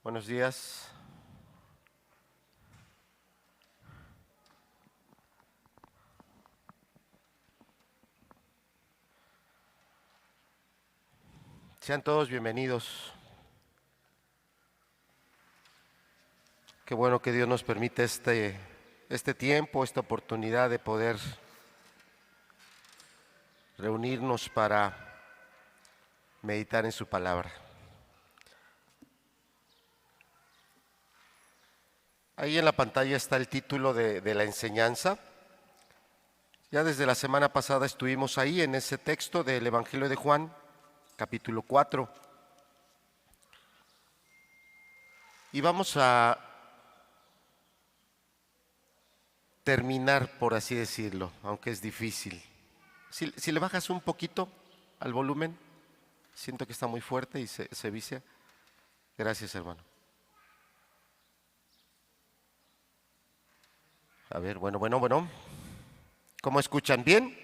Buenos días. Sean todos bienvenidos. Qué bueno que Dios nos permite este tiempo, esta oportunidad de poder reunirnos para meditar en su palabra. Ahí en la pantalla está el título de la enseñanza. Ya desde la semana pasada estuvimos ahí en ese texto del Evangelio de Juan, capítulo 4. Y vamos a terminar, por así decirlo, aunque es difícil. Si le bajas un poquito al volumen, siento que está muy fuerte y se vicia. Gracias, hermano. A ver, bueno. ¿Cómo escuchan? ¿Bien?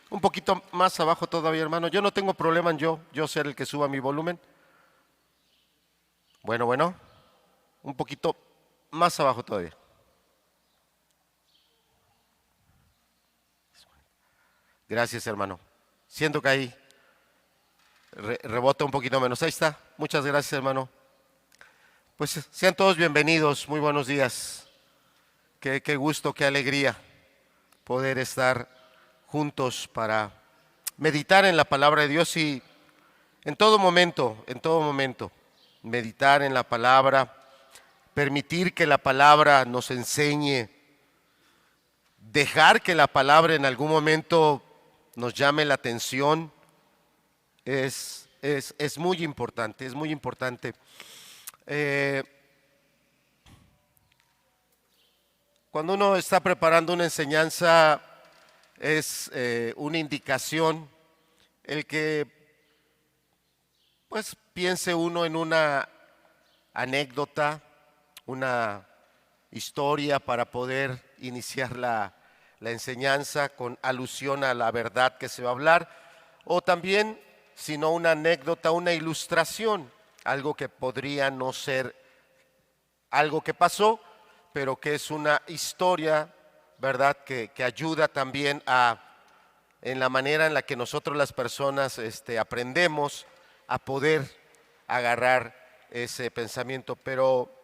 Un poquito más abajo todavía, hermano. Yo no tengo problema en yo ser el que suba mi volumen. Bueno. Un poquito más abajo todavía. Gracias, hermano. Siento que ahí rebota un poquito menos. Ahí está. Muchas gracias, hermano. Pues sean todos bienvenidos. Muy buenos días. Qué gusto, qué alegría poder estar juntos para meditar en la palabra de Dios y en todo momento, meditar en la palabra, permitir que la palabra nos enseñe, dejar que la palabra en algún momento nos llame la atención, es muy importante, es muy importante. Cuando uno está preparando una enseñanza, es una indicación el que pues piense uno en una anécdota, una historia para poder iniciar la enseñanza con alusión a la verdad que se va a hablar, o también, si no una anécdota, una ilustración, algo que podría no ser algo que pasó, pero que es una historia, ¿verdad? Que ayuda también en la manera en la que nosotros las personas aprendemos a poder agarrar ese pensamiento. Pero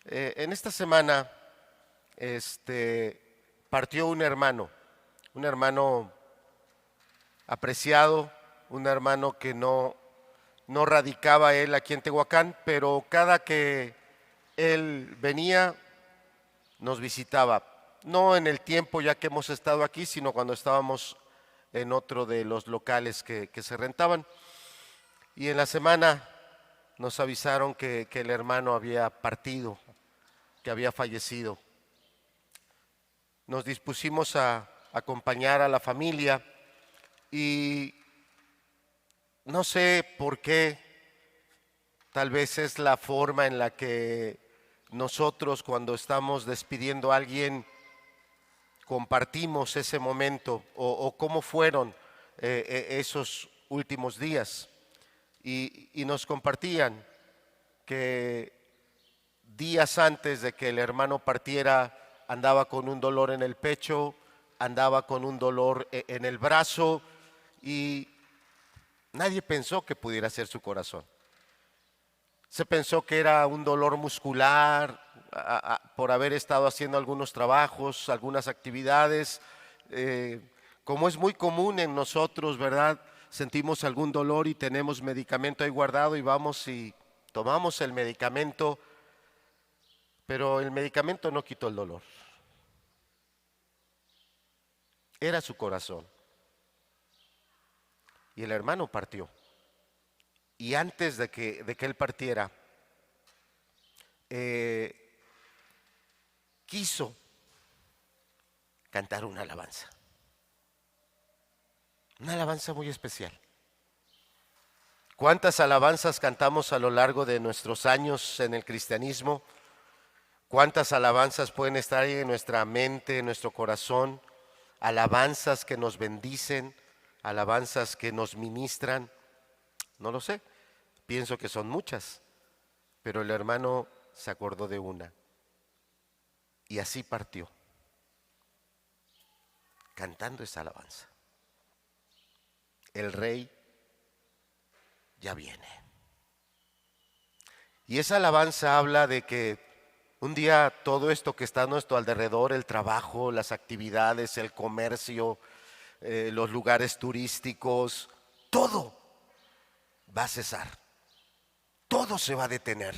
en esta semana partió un hermano apreciado, un hermano que no radicaba él aquí en Tehuacán, pero cada que él venía nos visitaba, no en el tiempo ya que hemos estado aquí, sino cuando estábamos en otro de los locales que se rentaban. Y en la semana nos avisaron que el hermano había partido, que había fallecido. Nos dispusimos a acompañar a la familia y no sé por qué, tal vez es la forma en la que nosotros cuando estamos despidiendo a alguien compartimos ese momento o cómo fueron esos últimos días. Y nos compartían que días antes de que el hermano partiera andaba con un dolor en el pecho, andaba con un dolor en el brazo y nadie pensó que pudiera ser su corazón. Se pensó que era un dolor muscular por haber estado haciendo algunos trabajos, algunas actividades. Como es muy común en nosotros, ¿verdad? Sentimos algún dolor y tenemos medicamento ahí guardado y vamos y tomamos el medicamento, pero el medicamento no quitó el dolor. Era su corazón. Y el hermano partió. Y antes de que él partiera, quiso cantar una alabanza muy especial. ¿Cuántas alabanzas cantamos a lo largo de nuestros años en el cristianismo? ¿Cuántas alabanzas pueden estar ahí en nuestra mente, en nuestro corazón? Alabanzas que nos bendicen, alabanzas que nos ministran. No lo sé, pienso que son muchas, Pero el hermano se acordó de una y así partió, cantando esa alabanza. El rey ya viene. Y esa alabanza habla de que un día todo esto que está a nuestro alrededor, el trabajo, las actividades, el comercio, los lugares turísticos, todo va a cesar. Todo se va a detener.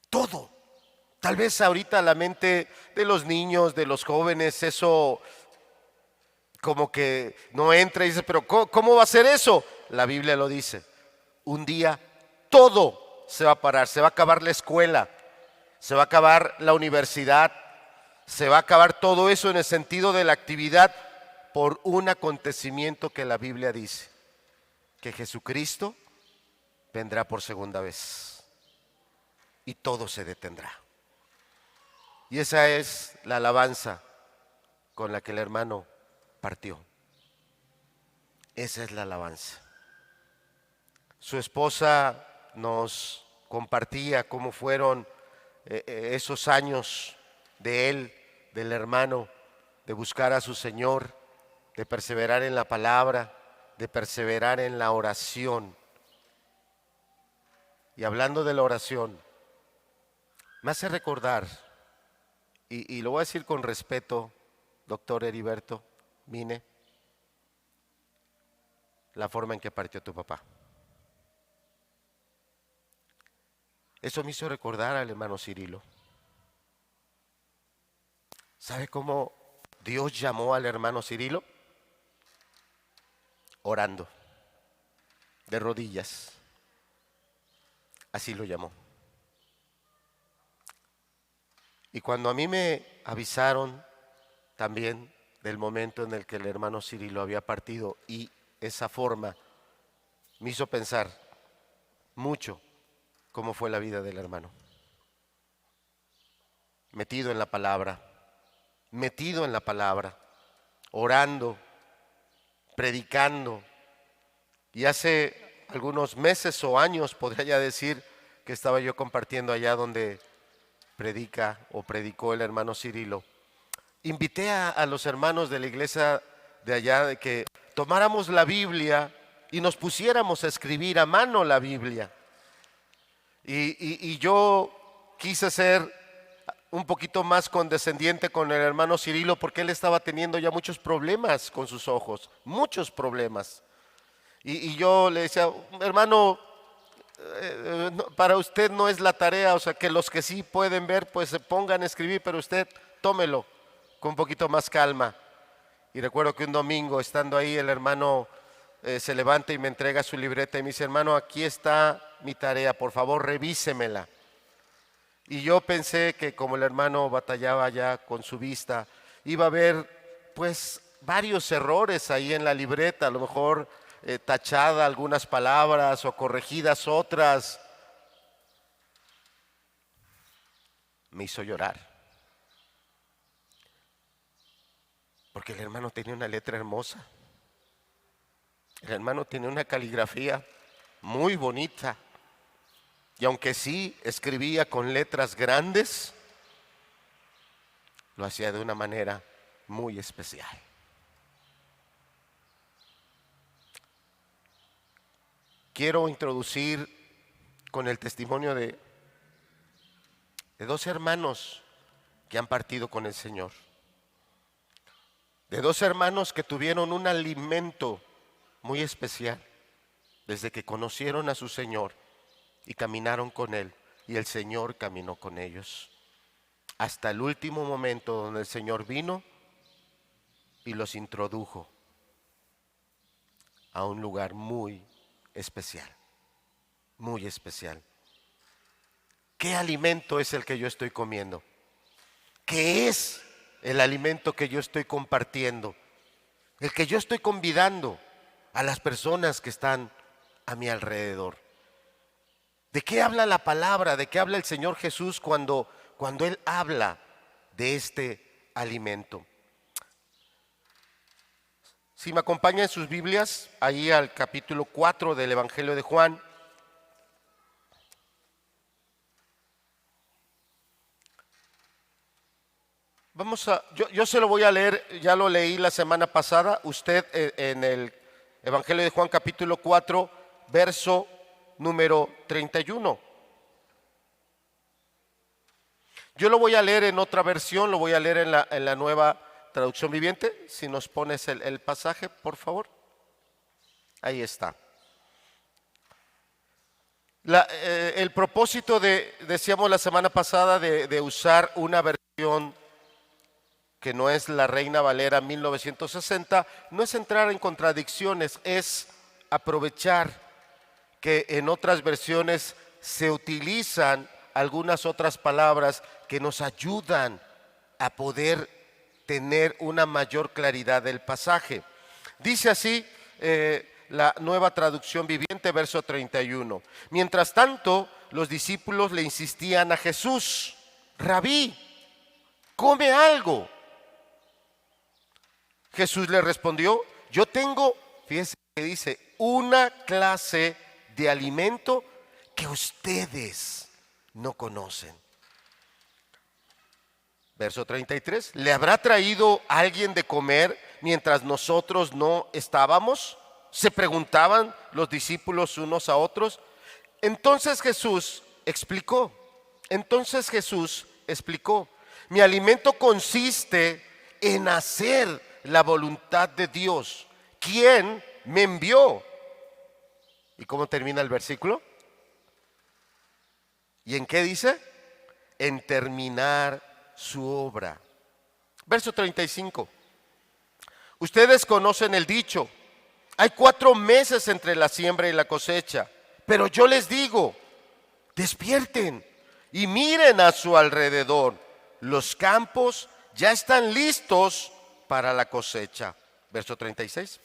Todo. Tal vez ahorita la mente de los niños, de los jóvenes, eso como que no entra y dice, pero ¿cómo va a ser eso? La Biblia lo dice. Un día todo se va a parar, se va a acabar la escuela, se va a acabar la universidad, se va a acabar todo eso en el sentido de la actividad por un acontecimiento que la Biblia dice, que Jesucristo vendrá por segunda vez y todo se detendrá. Y esa es la alabanza con la que el hermano partió. Esa es la alabanza. Su esposa nos compartía cómo fueron esos años de él, del hermano, de buscar a su Señor, de perseverar en la palabra, de perseverar en la oración. Y hablando de la oración, me hace recordar, y lo voy a decir con respeto, doctor Heriberto Mine, la forma en que partió tu papá. Eso me hizo recordar al hermano Cirilo. ¿Sabe cómo Dios llamó al hermano Cirilo? Orando, de rodillas. Así lo llamó. Y cuando a mí me avisaron también del momento en el que el hermano Cirilo había partido y esa forma me hizo pensar mucho cómo fue la vida del hermano. Metido en la palabra, orando, predicando. Y hace algunos meses o años, podría ya decir, que estaba yo compartiendo allá donde predica o predicó el hermano Cirilo. Invité a los hermanos de la iglesia de allá de que tomáramos la Biblia y nos pusiéramos a escribir a mano la Biblia. Y yo quise ser un poquito más condescendiente con el hermano Cirilo porque él estaba teniendo ya muchos problemas con sus ojos, muchos problemas. Y yo le decía, hermano, para usted no es la tarea, o sea, que los que sí pueden ver, pues se pongan a escribir, pero usted tómelo con un poquito más calma. Y recuerdo que un domingo, estando ahí, el hermano se levanta y me entrega su libreta y me dice, hermano, aquí está mi tarea, por favor, revísemela. Y yo pensé que como el hermano batallaba ya con su vista, iba a haber pues varios errores ahí en la libreta, a lo mejor tachada algunas palabras o corregidas otras. Me hizo llorar, porque el hermano tenía una letra hermosa, el hermano tenía una caligrafía muy bonita, y aunque sí escribía con letras grandes, lo hacía de una manera muy especial. Quiero introducir con el testimonio de dos hermanos que han partido con el Señor, de dos hermanos que tuvieron un alimento muy especial desde que conocieron a su Señor y caminaron con Él, y el Señor caminó con ellos hasta el último momento donde el Señor vino y los introdujo a un lugar muy especial, muy especial. ¿Qué alimento es el que yo estoy comiendo? ¿Qué es el alimento que yo estoy compartiendo? El que yo estoy convidando a las personas que están a mi alrededor. ¿De qué habla la palabra? ¿De qué habla el Señor Jesús cuando Él habla de este alimento? Si me acompañan sus Biblias, ahí al capítulo 4 del Evangelio de Juan. yo se lo voy a leer, ya lo leí la semana pasada, usted en el Evangelio de Juan capítulo 4, verso número 31. Yo lo voy a leer en otra versión, lo voy a leer en la nueva traducción viviente. Si nos pones el pasaje, por favor. Ahí está. El propósito decíamos la semana pasada, de usar una versión que no es la Reina Valera 1960, no es entrar en contradicciones, es aprovechar que en otras versiones se utilizan algunas otras palabras que nos ayudan a poder tener una mayor claridad del pasaje. Dice así la nueva traducción viviente, verso 31. Mientras tanto, los discípulos le insistían a Jesús: Rabí, come algo. Jesús le respondió: yo tengo, fíjense que dice, una clase de alimento que ustedes no conocen. Verso 33, ¿le habrá traído alguien de comer mientras nosotros no estábamos? Se preguntaban los discípulos unos a otros. Entonces Jesús explicó, mi alimento consiste en hacer la voluntad de Dios, quien me envió. ¿Y cómo termina el versículo? ¿Y en qué dice? En terminar su obra. Verso 35. Ustedes conocen el dicho: hay 4 meses entre la siembra y la cosecha. Pero yo les digo, despierten y miren a su alrededor. Los campos ya están listos para la cosecha. Verso 36.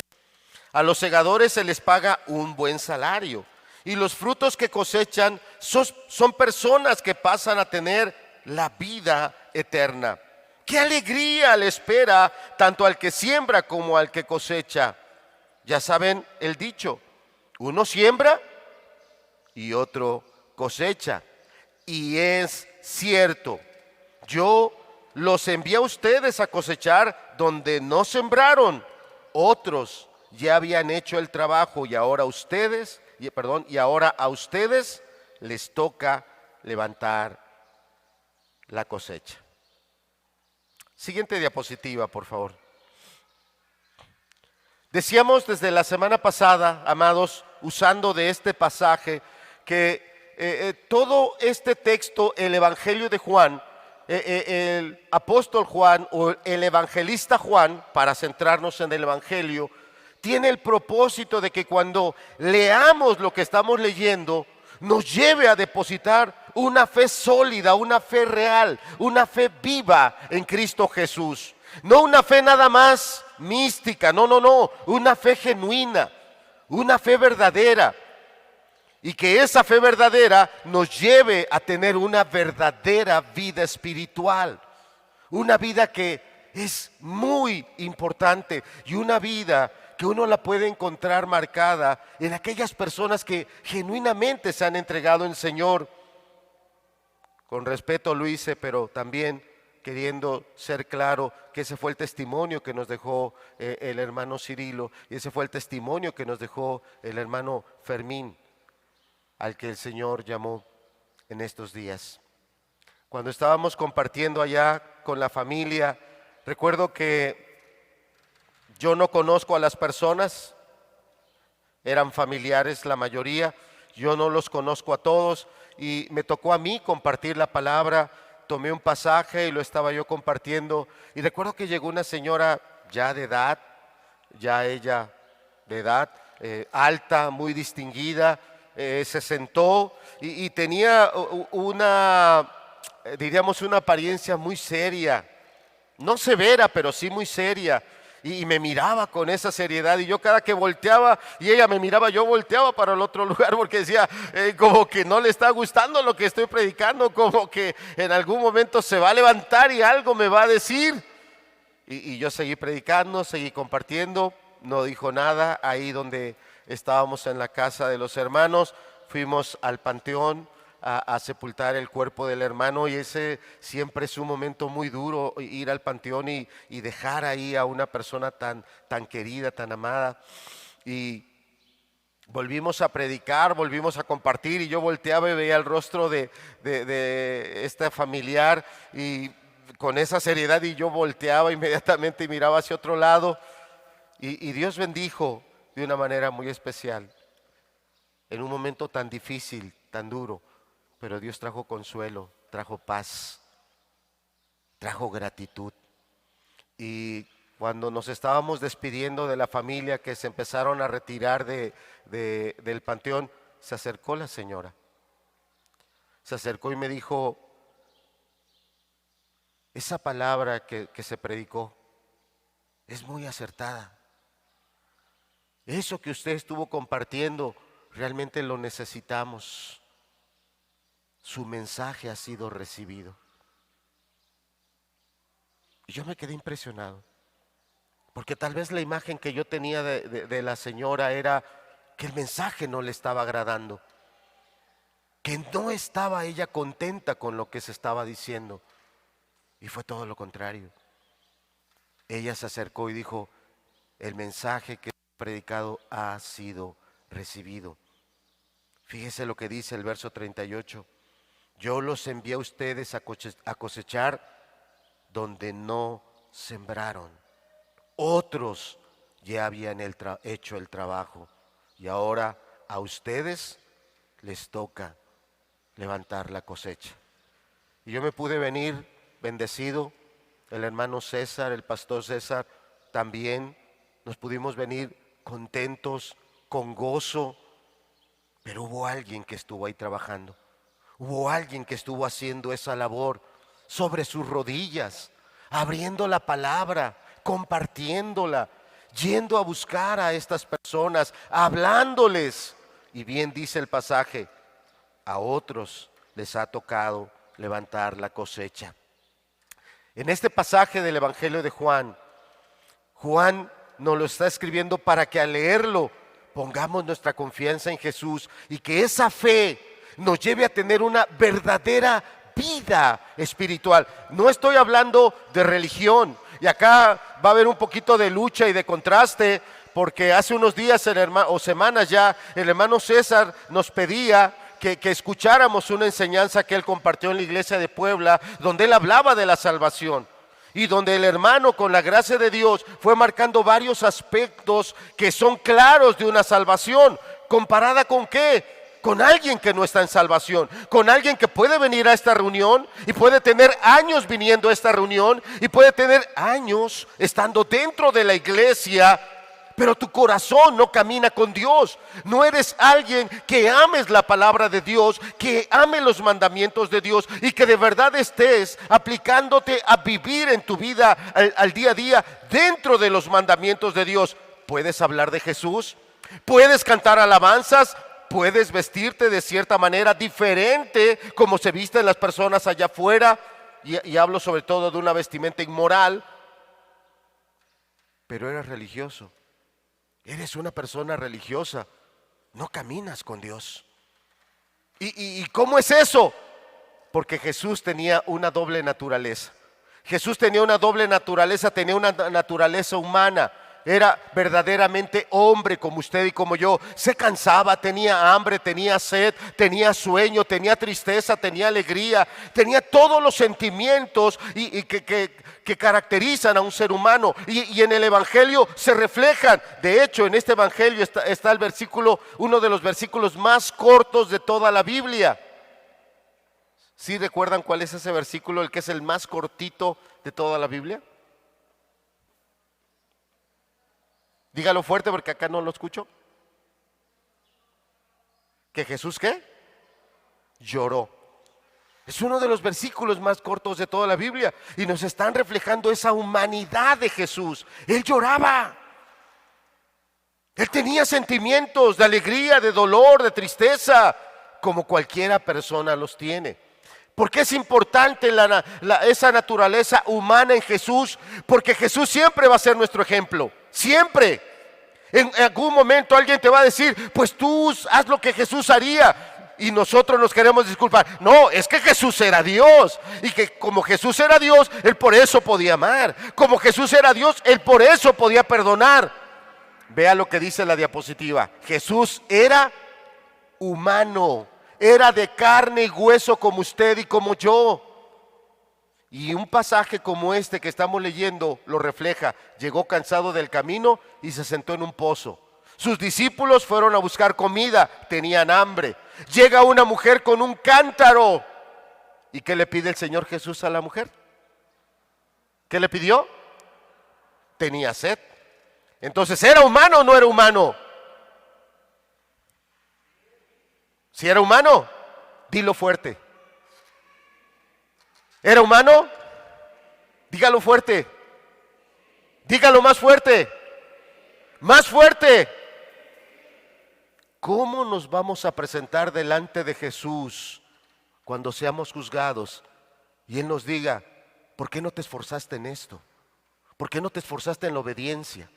A los segadores se les paga un buen salario, y los frutos que cosechan son personas que pasan a tener la vida eterna. ¡Qué alegría le espera tanto al que siembra como al que cosecha! Ya saben el dicho: uno siembra y otro cosecha. Y es cierto, yo los envié a ustedes a cosechar donde no sembraron. Otros ya habían hecho el trabajo y ahora a ustedes les toca levantar la cosecha. Siguiente diapositiva, por favor. Decíamos desde la semana pasada, amados, usando de este pasaje, que todo este texto, el Evangelio de Juan, el apóstol Juan o el evangelista Juan, para centrarnos en el Evangelio, tiene el propósito de que cuando leamos lo que estamos leyendo, nos lleve a depositar una fe sólida, una fe real, una fe viva en Cristo Jesús. No una fe nada más mística, no, una fe genuina, una fe verdadera. Y que esa fe verdadera nos lleve a tener una verdadera vida espiritual. Una vida que es muy importante y una vida que uno la puede encontrar marcada en aquellas personas que genuinamente se han entregado al Señor. Con respeto lo hice, pero también queriendo ser claro que ese fue el testimonio que nos dejó el hermano Cirilo, y ese fue el testimonio que nos dejó el hermano Fermín, al que el Señor llamó en estos días. Cuando estábamos compartiendo allá con la familia, recuerdo que yo no conozco a las personas, eran familiares la mayoría, yo no los conozco a todos, y me tocó a mí compartir la palabra. Tomé un pasaje y lo estaba yo compartiendo, y recuerdo que llegó una señora ya de edad, alta, muy distinguida, se sentó y tenía diríamos una apariencia muy seria, no severa, pero sí muy seria, y me miraba con esa seriedad, y yo cada que volteaba y ella me miraba, yo volteaba para el otro lugar porque decía, como que no le está gustando lo que estoy predicando, como que en algún momento se va a levantar y algo me va a decir. Y yo seguí predicando, seguí compartiendo, no dijo nada. Ahí donde estábamos en la casa de los hermanos, fuimos al panteón a sepultar el cuerpo del hermano, y ese siempre es un momento muy duro, ir al panteón y dejar ahí a una persona tan querida, tan amada. Y volvimos a predicar, volvimos a compartir, y yo volteaba y veía el rostro de esta familiar y con esa seriedad, y yo volteaba inmediatamente y miraba hacia otro lado, y Dios bendijo de una manera muy especial en un momento tan difícil, tan duro, pero Dios trajo consuelo, trajo paz, trajo gratitud. Y cuando nos estábamos despidiendo de la familia, que se empezaron a retirar del panteón, se acercó la señora. Se acercó y me dijo: esa palabra que se predicó es muy acertada. Eso que usted estuvo compartiendo, realmente lo necesitamos. Su mensaje ha sido recibido. Y yo me quedé impresionado, porque tal vez la imagen que yo tenía de la señora era que el mensaje no le estaba agradando, que no estaba ella contenta con lo que se estaba diciendo. Y fue todo lo contrario. Ella se acercó y dijo: el mensaje que he predicado ha sido recibido. Fíjese lo que dice el verso 38. Yo los envié a ustedes a cosechar donde no sembraron. Otros ya habían hecho el trabajo, y ahora a ustedes les toca levantar la cosecha. Y yo me pude venir bendecido, el hermano César, el pastor César también, nos pudimos venir contentos, con gozo, pero hubo alguien que estuvo ahí trabajando. Hubo alguien que estuvo haciendo esa labor sobre sus rodillas, abriendo la palabra, compartiéndola, yendo a buscar a estas personas, hablándoles. Y bien dice el pasaje: a otros les ha tocado levantar la cosecha. En este pasaje del Evangelio de Juan, Juan nos lo está escribiendo para que al leerlo pongamos nuestra confianza en Jesús, y que esa fe nos lleve a tener una verdadera vida espiritual. No estoy hablando de religión, y acá va a haber un poquito de lucha y de contraste, porque hace unos días o semanas ya el hermano César nos pedía que escucháramos una enseñanza que él compartió en la iglesia de Puebla, donde él hablaba de la salvación, y donde el hermano, con la gracia de Dios, fue marcando varios aspectos que son claros de una salvación. ¿Comparada con qué? Con alguien que no está en salvación, con alguien que puede venir a esta reunión y puede tener años viniendo a esta reunión y puede tener años estando dentro de la iglesia, pero tu corazón no camina con Dios. No eres alguien que ames la palabra de Dios, que ame los mandamientos de Dios y que de verdad estés aplicándote a vivir en tu vida al día a día dentro de los mandamientos de Dios. ¿Puedes hablar de Jesús? ¿Puedes cantar alabanzas? ¿Puedes vestirte de cierta manera diferente como se visten las personas allá afuera? Y hablo sobre todo de una vestimenta inmoral. Pero eres religioso. Eres una persona religiosa. No caminas con Dios. ¿Y cómo es eso? Porque Jesús tenía una doble naturaleza. Jesús tenía una doble naturaleza, tenía una naturaleza humana. Era verdaderamente hombre como usted y como yo. Se cansaba, tenía hambre, tenía sed, tenía sueño, tenía tristeza, tenía alegría, tenía todos los sentimientos que caracterizan a un ser humano. Y en el Evangelio se reflejan. De hecho, en este Evangelio está el versículo, uno de los versículos más cortos de toda la Biblia. ¿Sí recuerdan cuál es ese versículo, el que es el más cortito de toda la Biblia? Dígalo fuerte porque acá no lo escucho. ¿Que Jesús qué? Lloró. Es uno de los versículos más cortos de toda la Biblia y nos están reflejando esa humanidad de Jesús. Él lloraba. Él tenía sentimientos de alegría, de dolor, de tristeza, como cualquiera persona los tiene. ¿Por qué es importante esa naturaleza humana en Jesús? Porque Jesús siempre va a ser nuestro ejemplo. Siempre. En algún momento alguien te va a decir: pues tú haz lo que Jesús haría. Y nosotros nos queremos disculpar. No, es que Jesús era Dios. Y que como Jesús era Dios, Él por eso podía amar. Como Jesús era Dios, Él por eso podía perdonar. Vea lo que dice la diapositiva. Jesús era humano. Era de carne y hueso como usted y como yo. Y un pasaje como este que estamos leyendo lo refleja. Llegó cansado del camino y se sentó en un pozo. Sus discípulos fueron a buscar comida, tenían hambre. Llega una mujer con un cántaro. ¿Y qué le pide el Señor Jesús a la mujer? ¿Qué le pidió? Tenía sed. Entonces, ¿era humano o no era humano? Si era humano, dilo fuerte. ¿Era humano? Dígalo fuerte. Dígalo más fuerte. Más fuerte. ¿Cómo nos vamos a presentar delante de Jesús cuando seamos juzgados y Él nos diga, ¿por qué no te esforzaste en esto? ¿Por qué no te esforzaste en la obediencia?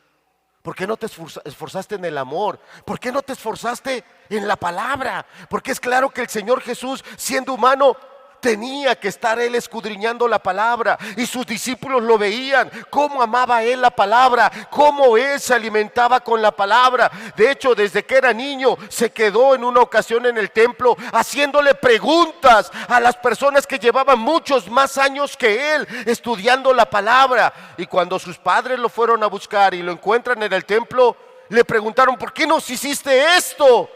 ¿Por qué no te esforzaste en el amor? ¿Por qué no te esforzaste en la palabra? Porque es claro que el Señor Jesús, siendo humano, tenía que estar Él escudriñando la palabra. Y sus discípulos lo veían, cómo amaba Él la palabra, cómo Él se alimentaba con la palabra. De hecho, desde que era niño, se quedó en una ocasión en el templo haciéndole preguntas a las personas que llevaban muchos más años que Él estudiando la palabra. Y cuando sus padres lo fueron a buscar y lo encuentran en el templo, le preguntaron, ¿por qué nos hiciste esto?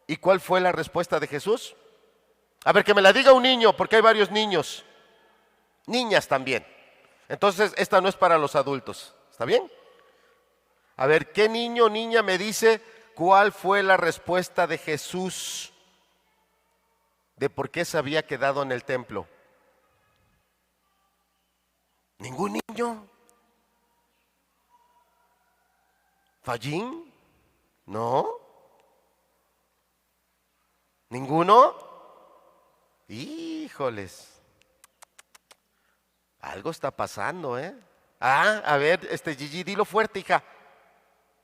¿Y cuál fue la respuesta de Jesús? A ver, que me la diga un niño, porque hay varios niños, niñas también. Entonces, esta no es para los adultos, ¿está bien? A ver, ¿qué niño o niña me dice cuál fue la respuesta de Jesús de por qué se había quedado en el templo? ¿Ningún niño? ¿Fallín? ¿No? ¿Ninguno? Híjoles, algo está pasando, ¿eh? A ver, Gigi, dilo fuerte, hija.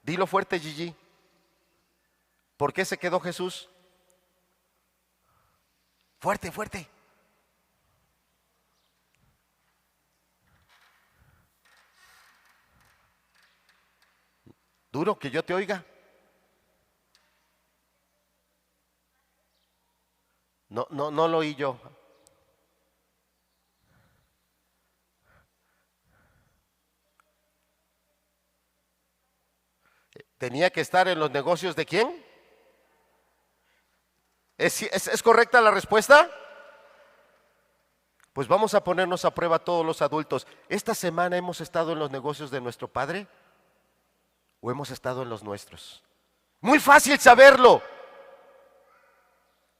Dilo fuerte, Gigi. ¿Por qué se quedó Jesús? Fuerte, fuerte. Duro, que yo te oiga. No lo oí yo. ¿Tenía que estar en los negocios de quién? ¿Es correcta la respuesta? Pues vamos a ponernos a prueba todos los adultos. ¿Esta semana hemos estado en los negocios de nuestro Padre o hemos estado en los nuestros? Muy fácil saberlo.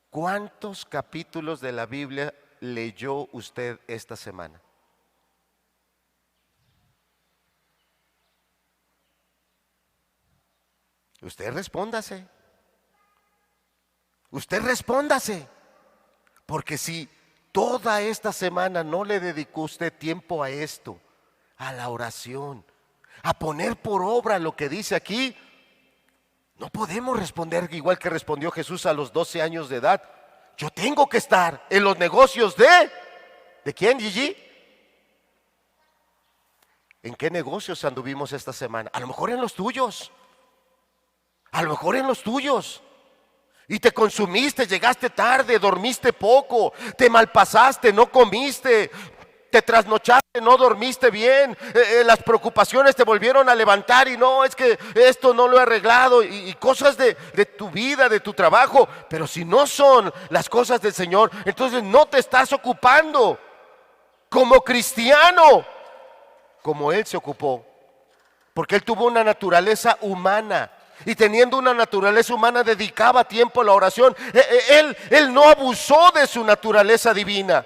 ¿Cuántos capítulos de la Biblia leyó usted esta semana? Usted respóndase. Usted respóndase. Porque si toda esta semana no le dedicó usted tiempo a esto, a la oración, a poner por obra lo que dice aquí, no podemos responder igual que respondió Jesús a los 12 años de edad. Yo tengo que estar en los negocios ¿de quién, Gigi? ¿En qué negocios anduvimos esta semana? A lo mejor en los tuyos. A lo mejor en los tuyos. Y te consumiste, llegaste tarde, dormiste poco, te malpasaste, no comiste, te trasnochaste, no dormiste bien, las preocupaciones te volvieron a levantar y no, es que esto no lo he arreglado y cosas de tu vida, de tu trabajo. Pero si no son las cosas del Señor, entonces no te estás ocupando como cristiano, como Él se ocupó, porque Él tuvo una naturaleza humana. Y teniendo una naturaleza humana dedicaba tiempo a la oración. Él no abusó de su naturaleza divina.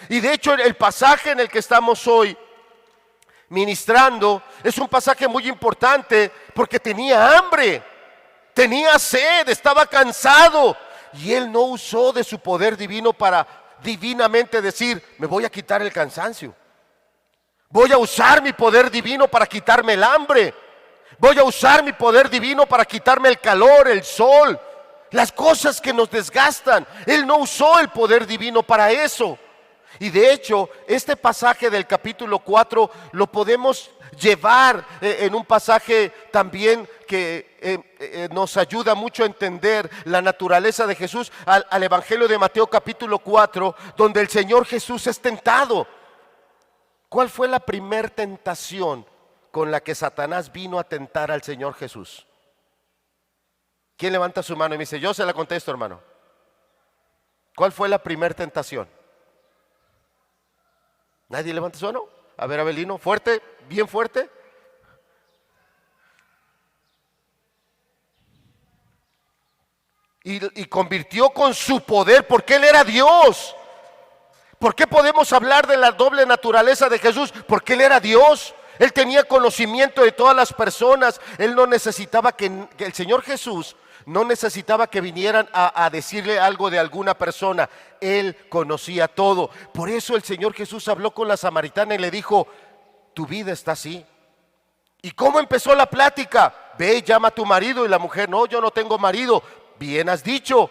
Y de hecho el pasaje en el que estamos hoy ministrando es un pasaje muy importante porque tenía hambre, tenía sed, estaba cansado. Y Él no usó de su poder divino para divinamente decir, me voy a quitar el cansancio. Voy a usar mi poder divino para quitarme el hambre. Voy a usar mi poder divino para quitarme el calor, el sol. las cosas que nos desgastan. Él no usó el poder divino para eso. Y de hecho, este pasaje del capítulo 4 lo podemos llevar en un pasaje también que nos ayuda mucho a entender la naturaleza de Jesús, al Evangelio de Mateo capítulo 4, donde el Señor Jesús es tentado. ¿Cuál fue la primer tentación con la que Satanás vino a tentar al Señor Jesús? ¿Quién levanta su mano y me dice, yo se la contesto, hermano? ¿Cuál fue la primer tentación? ¿Nadie levanta su mano? A ver, Abelino, fuerte, bien fuerte. Y convirtió con su poder, porque Él era Dios. ¿Por qué podemos hablar de la doble naturaleza de Jesús? Porque Él era Dios. Él tenía conocimiento de todas las personas. Él no necesitaba que el Señor Jesús no necesitaba que vinieran a decirle algo de alguna persona. Él conocía todo. Por eso el Señor Jesús habló con la samaritana y le dijo, tu vida está así. ¿Y cómo empezó la plática? Ve, llama a tu marido. Y la mujer, no, yo no tengo marido. Bien has dicho,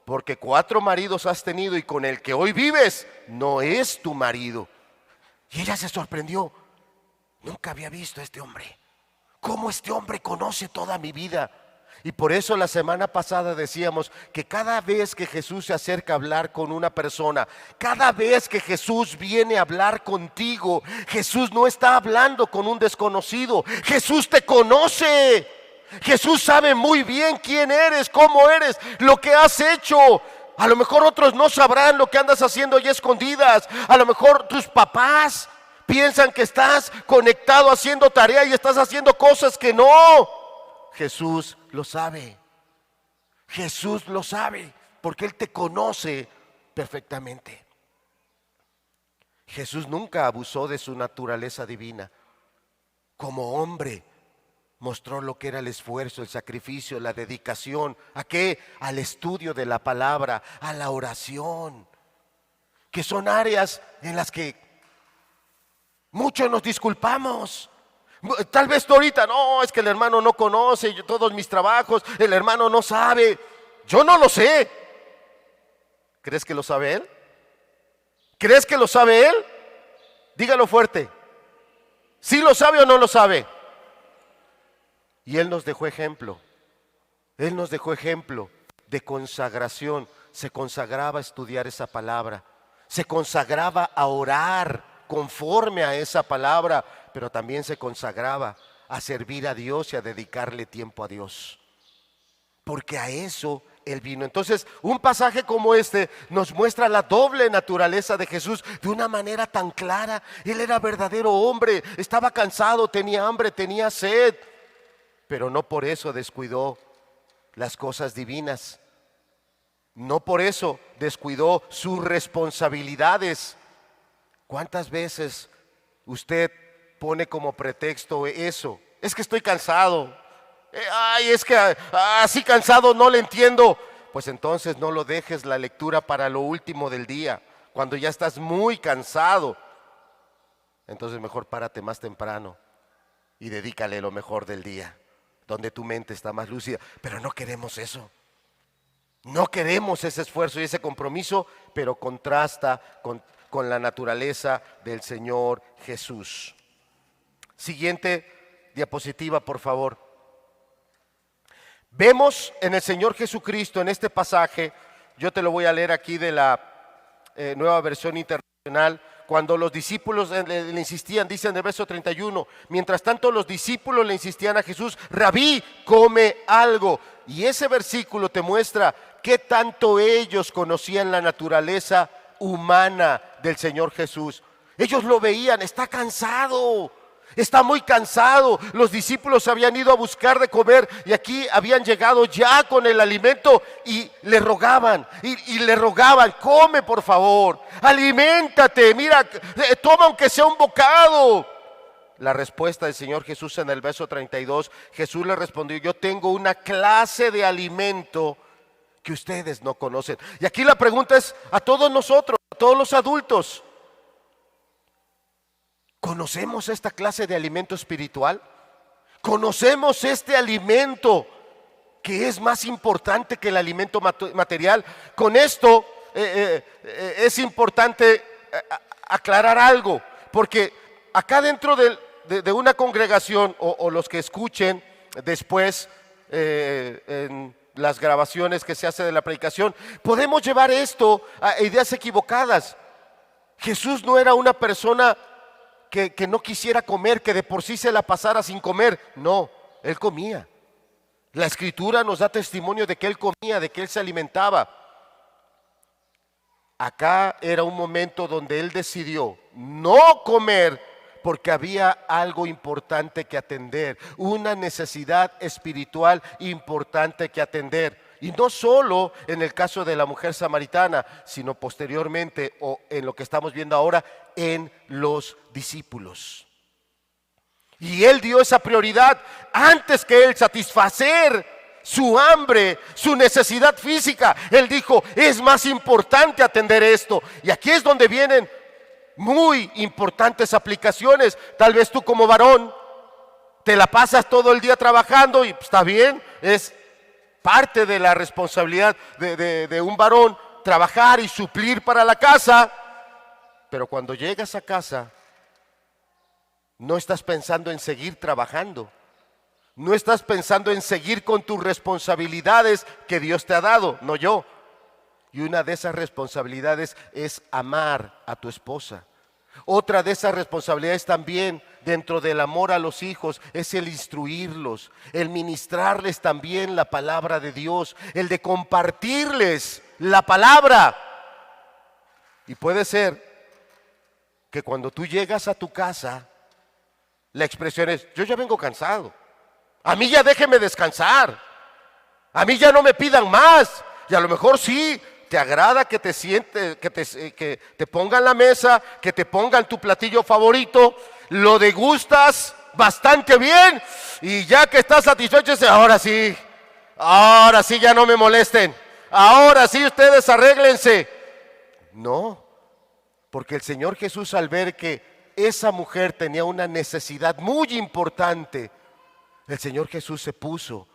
porque 4 maridos has tenido y con el que hoy vives no es tu marido. Y ella se sorprendió. Nunca había visto a este hombre. ¿Cómo este hombre conoce toda mi vida? Y por eso la semana pasada decíamos que cada vez que Jesús se acerca a hablar con una persona, cada vez que Jesús viene a hablar contigo, Jesús no está hablando con un desconocido. Jesús te conoce. Jesús sabe muy bien quién eres, cómo eres, lo que has hecho. A lo mejor otros no sabrán lo que andas haciendo allí escondidas. A lo mejor tus papás piensan que estás conectado haciendo tarea y estás haciendo cosas que no. Jesús lo sabe. Jesús lo sabe porque Él te conoce perfectamente. Jesús nunca abusó de su naturaleza divina. Como hombre mostró lo que era el esfuerzo, el sacrificio, la dedicación. ¿A qué? Al estudio de la palabra, a la oración, que son áreas en las que muchos nos disculpamos. Tal vez tú ahorita, no, es que el hermano no conoce todos mis trabajos, el hermano no sabe. Yo no lo sé. ¿Crees que lo sabe él? ¿Crees que lo sabe él? Dígalo fuerte. ¿Sí lo sabe o no lo sabe? Y él nos dejó ejemplo. Él nos dejó ejemplo de consagración. Se consagraba a estudiar esa palabra. Se consagraba a orar conforme a esa palabra, pero también se consagraba a servir a Dios y a dedicarle tiempo a Dios, porque a eso Él vino. Entonces, un pasaje como este nos muestra la doble naturaleza de Jesús de una manera tan clara. Él era verdadero hombre, estaba cansado, tenía hambre, tenía sed, pero no por eso descuidó las cosas divinas. No por eso descuidó sus responsabilidades. ¿Cuántas veces usted pone como pretexto eso? Es que estoy cansado. Ay, es que así cansado no le entiendo. Pues entonces no lo dejes la lectura para lo último del día, cuando ya estás muy cansado. Entonces mejor párate más temprano y dedícale lo mejor del día, donde tu mente está más lúcida. Pero no queremos eso. No queremos ese esfuerzo y ese compromiso, pero contrasta con la naturaleza del Señor Jesús. Siguiente diapositiva, por favor. Vemos en el Señor Jesucristo, en este pasaje, yo te lo voy a leer aquí de la Nueva Versión Internacional, cuando los discípulos le insistían, dice en el verso 31, mientras tanto los discípulos le insistían a Jesús, Rabí, come algo. Y ese versículo te muestra qué tanto ellos conocían la naturaleza humana del Señor Jesús. Ellos lo veían, está cansado, está muy cansado. Los discípulos habían ido a buscar de comer y aquí habían llegado ya con el alimento y le rogaban, y le rogaban, come por favor, aliméntate, mira, toma aunque sea un bocado. La respuesta del Señor Jesús en el verso 32, Jesús le respondió, yo tengo una clase de alimento que ustedes no conocen. Y aquí la pregunta es a todos nosotros, a todos los adultos, ¿conocemos esta clase de alimento espiritual? ¿Conocemos este alimento que es más importante que el alimento material. Con esto es importante aclarar algo, porque acá dentro de una congregación o los que escuchen después en las grabaciones que se hace de la predicación, podemos llevar esto a ideas equivocadas. Jesús no era una persona que no quisiera comer, que de por sí se la pasara sin comer. No, Él comía. La Escritura nos da testimonio de que Él comía, de que Él se alimentaba. Acá era un momento donde Él decidió no comer porque había algo importante que atender, una necesidad espiritual importante que atender. Y no solo en el caso de la mujer samaritana, sino posteriormente, o en lo que estamos viendo ahora, en los discípulos. Y Él dio esa prioridad antes que Él satisfacer su hambre, su necesidad física. Él dijo, es más importante atender esto. Y aquí es donde vienen muy importantes aplicaciones. Tal vez tú como varón te la pasas todo el día trabajando y está bien, es parte de la responsabilidad de un varón trabajar y suplir para la casa. Pero cuando llegas a casa, no estás pensando en seguir trabajando. No estás pensando en seguir con tus responsabilidades que Dios te ha dado, no yo. Y una de esas responsabilidades es amar a tu esposa. Otra de esas responsabilidades también dentro del amor a los hijos es el instruirlos, el ministrarles también la palabra de Dios, el de compartirles la palabra. Y puede ser que cuando tú llegas a tu casa, la expresión es, yo ya vengo cansado. A mí ya déjenme descansar. A mí ya no me pidan más. Y a lo mejor sí, te agrada que te sientes, que te pongan la mesa, que te pongan tu platillo favorito, lo degustas bastante bien y ya que estás satisfecho, dices, ahora sí ya no me molesten. Ahora sí ustedes arréglense. No, porque el Señor Jesús, al ver que esa mujer tenía una necesidad muy importante, el Señor Jesús se puso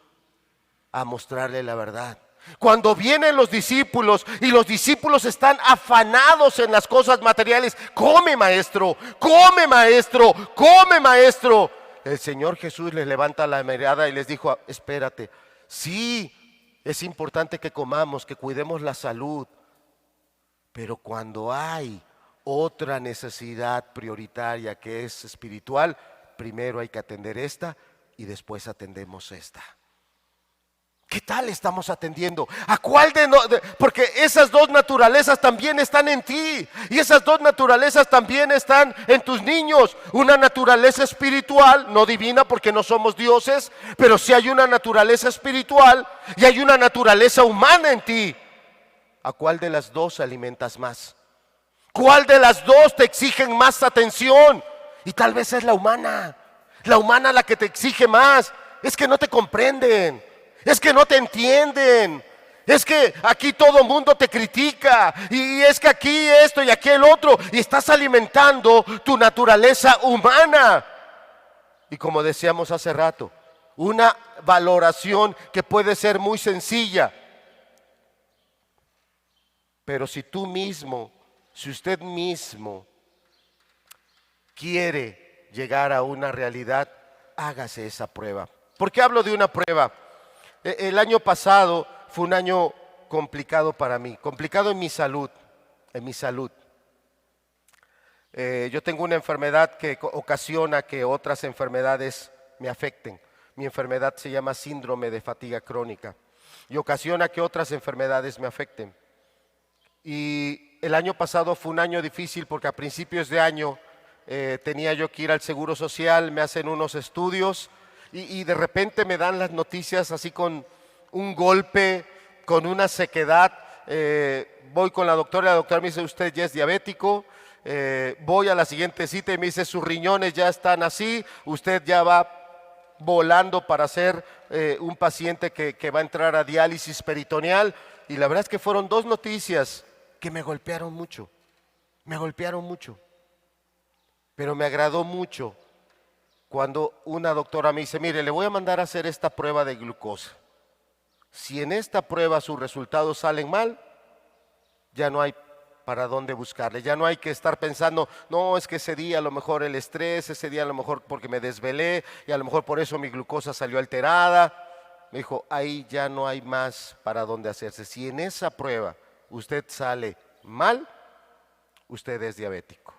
a mostrarle la verdad. Cuando vienen los discípulos y los discípulos están afanados en las cosas materiales, come maestro, come maestro, come maestro. El Señor Jesús les levanta la mirada y les dijo, espérate, sí, es importante que comamos, que cuidemos la salud, pero cuando hay otra necesidad prioritaria que es espiritual, primero hay que atender esta y después atendemos esta. ¿Qué tal estamos atendiendo? ¿A cuál porque esas dos naturalezas también están en ti y esas dos naturalezas también están en tus niños. Una naturaleza espiritual, no divina porque no somos dioses, pero sí hay una naturaleza espiritual y hay una naturaleza humana en ti. ¿A cuál de las dos alimentas más? ¿Cuál de las dos te exigen más atención? Y tal vez es la humana la que te exige más. Es que no te comprenden. Es que no te entienden. Es que aquí todo mundo te critica. Y es que aquí esto y aquí el otro. Y estás alimentando tu naturaleza humana. Y como decíamos hace rato, una valoración que puede ser muy sencilla. Pero si tú mismo, si usted mismo quiere llegar a una realidad, hágase esa prueba. ¿Por qué hablo de una prueba? El año pasado fue un año complicado para mí, complicado en mi salud, yo tengo una enfermedad que ocasiona que otras enfermedades me afecten. Mi enfermedad se llama síndrome de fatiga crónica y ocasiona que otras enfermedades me afecten. Y el año pasado fue un año difícil porque a principios de año tenía yo que ir al Seguro Social, me hacen unos estudios. Y de repente me dan las noticias así con un golpe, con una sequedad. Voy con la doctora me dice, usted ya es diabético. Voy a la siguiente cita y me dice, sus riñones ya están así, usted ya va volando para ser un paciente que va a entrar a diálisis peritoneal. Y la verdad es que fueron dos noticias que me golpearon mucho, pero me agradó mucho. Cuando una doctora me dice, mire, le voy a mandar a hacer esta prueba de glucosa. Si en esta prueba sus resultados salen mal, ya no hay para dónde buscarle, ya no hay que estar pensando, no, es que ese día a lo mejor el estrés, ese día a lo mejor porque me desvelé y a lo mejor por eso mi glucosa salió alterada. Me dijo, ahí ya no hay más para dónde hacerse. Si en esa prueba usted sale mal, usted es diabético.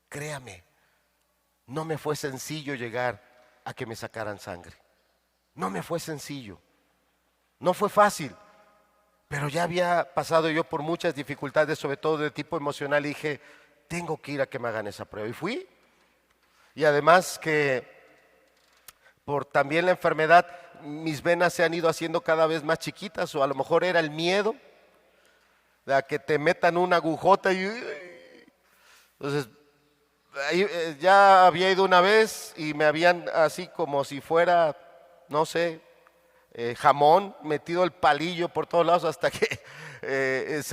Créame, no me fue sencillo llegar a que me sacaran sangre. No me fue sencillo. No fue fácil. Pero ya había pasado yo por muchas dificultades, sobre todo de tipo emocional, y dije, tengo que ir a que me hagan esa prueba. Y fui. Y además que por también la enfermedad, mis venas se han ido haciendo cada vez más chiquitas, o a lo mejor era el miedo de a que te metan una agujota y... Entonces, ahí, ya había ido una vez y me habían así como si fuera, no sé, jamón, metido el palillo por todos lados hasta que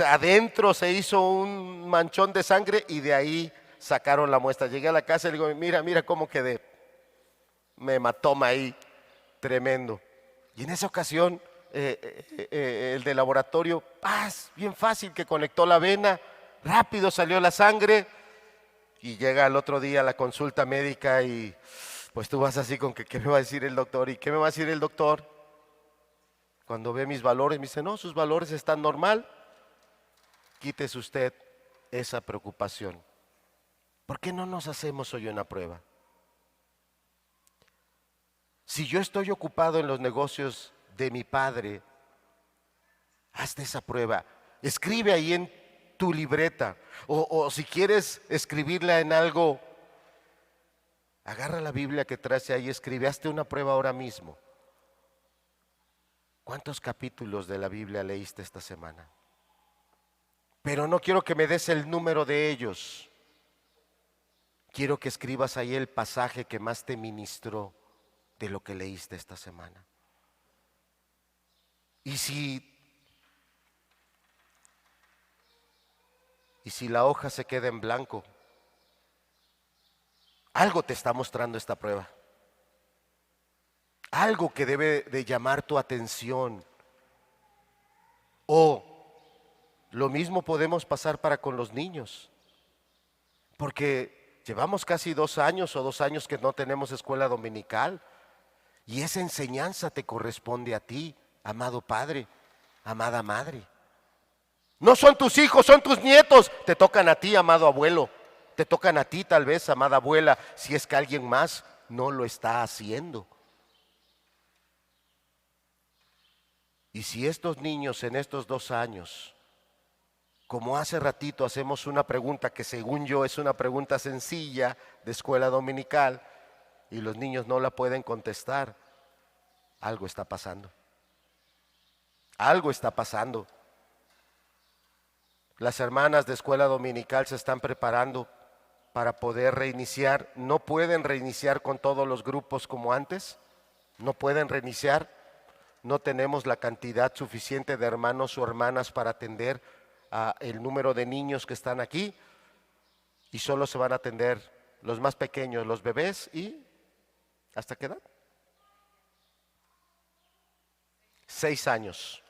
adentro se hizo un manchón de sangre y de ahí sacaron la muestra. Llegué a la casa y le digo, mira cómo quedé. Me hematoma ahí, tremendo. Y en esa ocasión, el de laboratorio, bien fácil, que conectó la vena, rápido salió la sangre y llega el otro día a la consulta médica y pues tú vas así con que, ¿qué me va a decir el doctor? ¿Y qué me va a decir el doctor? Cuando ve mis valores, me dice, no, sus valores están normal. Quítese usted esa preocupación. ¿Por qué no nos hacemos hoy una prueba? Si yo estoy ocupado en los negocios de mi padre, hazte esa prueba. Escribe ahí en tu libreta. O si quieres escribirla en algo, agarra la Biblia que traes ahí, escribe, hazte una prueba ahora mismo. ¿Cuántos capítulos de la Biblia leíste esta semana? Pero no quiero que me des el número de ellos. Quiero que escribas ahí el pasaje que más te ministró de lo que leíste esta semana. Y si la hoja se queda en blanco, algo te está mostrando esta prueba. Algo que debe de llamar tu atención. O lo mismo podemos pasar para con los niños. Porque llevamos casi 2 años o 2 años que no tenemos escuela dominical. Y esa enseñanza te corresponde a ti, amado padre, amada madre. No son tus hijos, son tus nietos. Te tocan a ti, amado abuelo. Te tocan a ti tal vez, amada abuela, si es que alguien más no lo está haciendo. Y si estos niños en estos 2 años, como hace ratito hacemos una pregunta que según yo es una pregunta sencilla de escuela dominical y los niños no la pueden contestar, algo está pasando. Algo está pasando. Las hermanas de escuela dominical se están preparando para poder reiniciar. No pueden reiniciar con todos los grupos como antes. No pueden reiniciar. No tenemos la cantidad suficiente de hermanos o hermanas para atender a el número de niños que están aquí. Y solo se van a atender los más pequeños, los bebés. ¿Y hasta qué edad? 6 años.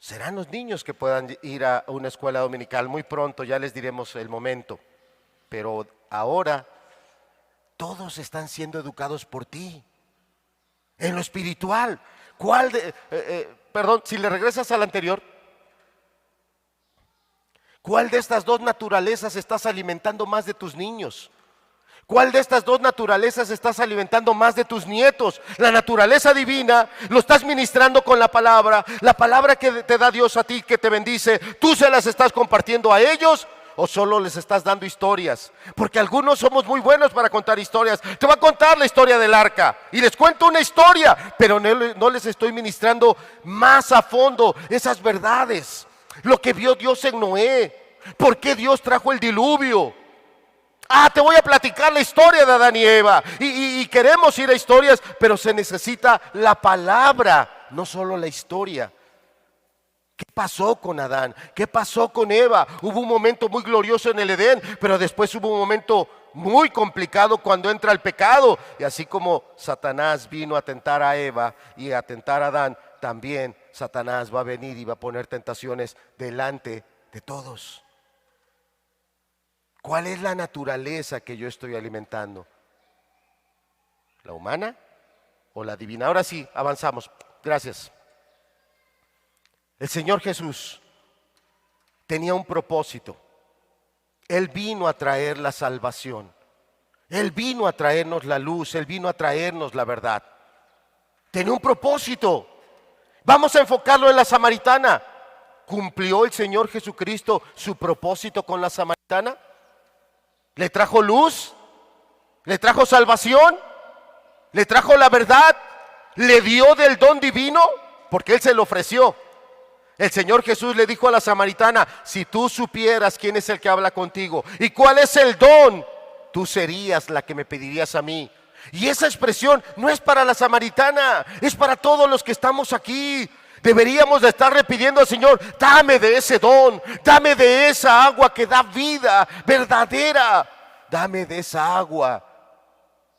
Serán los niños que puedan ir a una escuela dominical muy pronto, ya les diremos el momento. Pero ahora todos están siendo educados por ti. En lo espiritual. Si le regresas al anterior, ¿cuál de estas 2 naturalezas estás alimentando más de tus niños? ¿Cuál de estas 2 naturalezas estás alimentando más de tus nietos? La naturaleza divina lo estás ministrando con la palabra que te da Dios a ti, que te bendice. ¿Tú se las estás compartiendo a ellos o solo les estás dando historias? Porque algunos somos muy buenos para contar historias. Te voy a contar la historia del arca y les cuento una historia, pero no les estoy ministrando más a fondo esas verdades. Lo que vio Dios en Noé, por qué Dios trajo el diluvio. Te voy a platicar la historia de Adán y Eva. Y queremos ir a historias, pero se necesita la palabra, no solo la historia. ¿Qué pasó con Adán? ¿Qué pasó con Eva? Hubo un momento muy glorioso en el Edén, pero después hubo un momento muy complicado cuando entra el pecado. Y así como Satanás vino a tentar a Eva y a tentar a Adán, también Satanás va a venir y va a poner tentaciones delante de todos. ¿Cuál es la naturaleza que yo estoy alimentando? ¿La humana o la divina? Ahora sí, avanzamos. Gracias. El Señor Jesús tenía un propósito. Él vino a traer la salvación. Él vino a traernos la luz. Él vino a traernos la verdad. Tenía un propósito. Vamos a enfocarlo en la samaritana. ¿Cumplió el Señor Jesucristo su propósito con la samaritana? ¿Le trajo luz? ¿Le trajo salvación? ¿Le trajo la verdad? ¿Le dio del don divino? Porque Él se lo ofreció. El Señor Jesús le dijo a la samaritana: si tú supieras quién es el que habla contigo y cuál es el don, tú serías la que me pedirías a mí. Y esa expresión no es para la samaritana, es para todos los que estamos aquí. Deberíamos de estarle pidiendo al Señor: dame de ese don, dame de esa agua que da vida verdadera, dame de esa agua.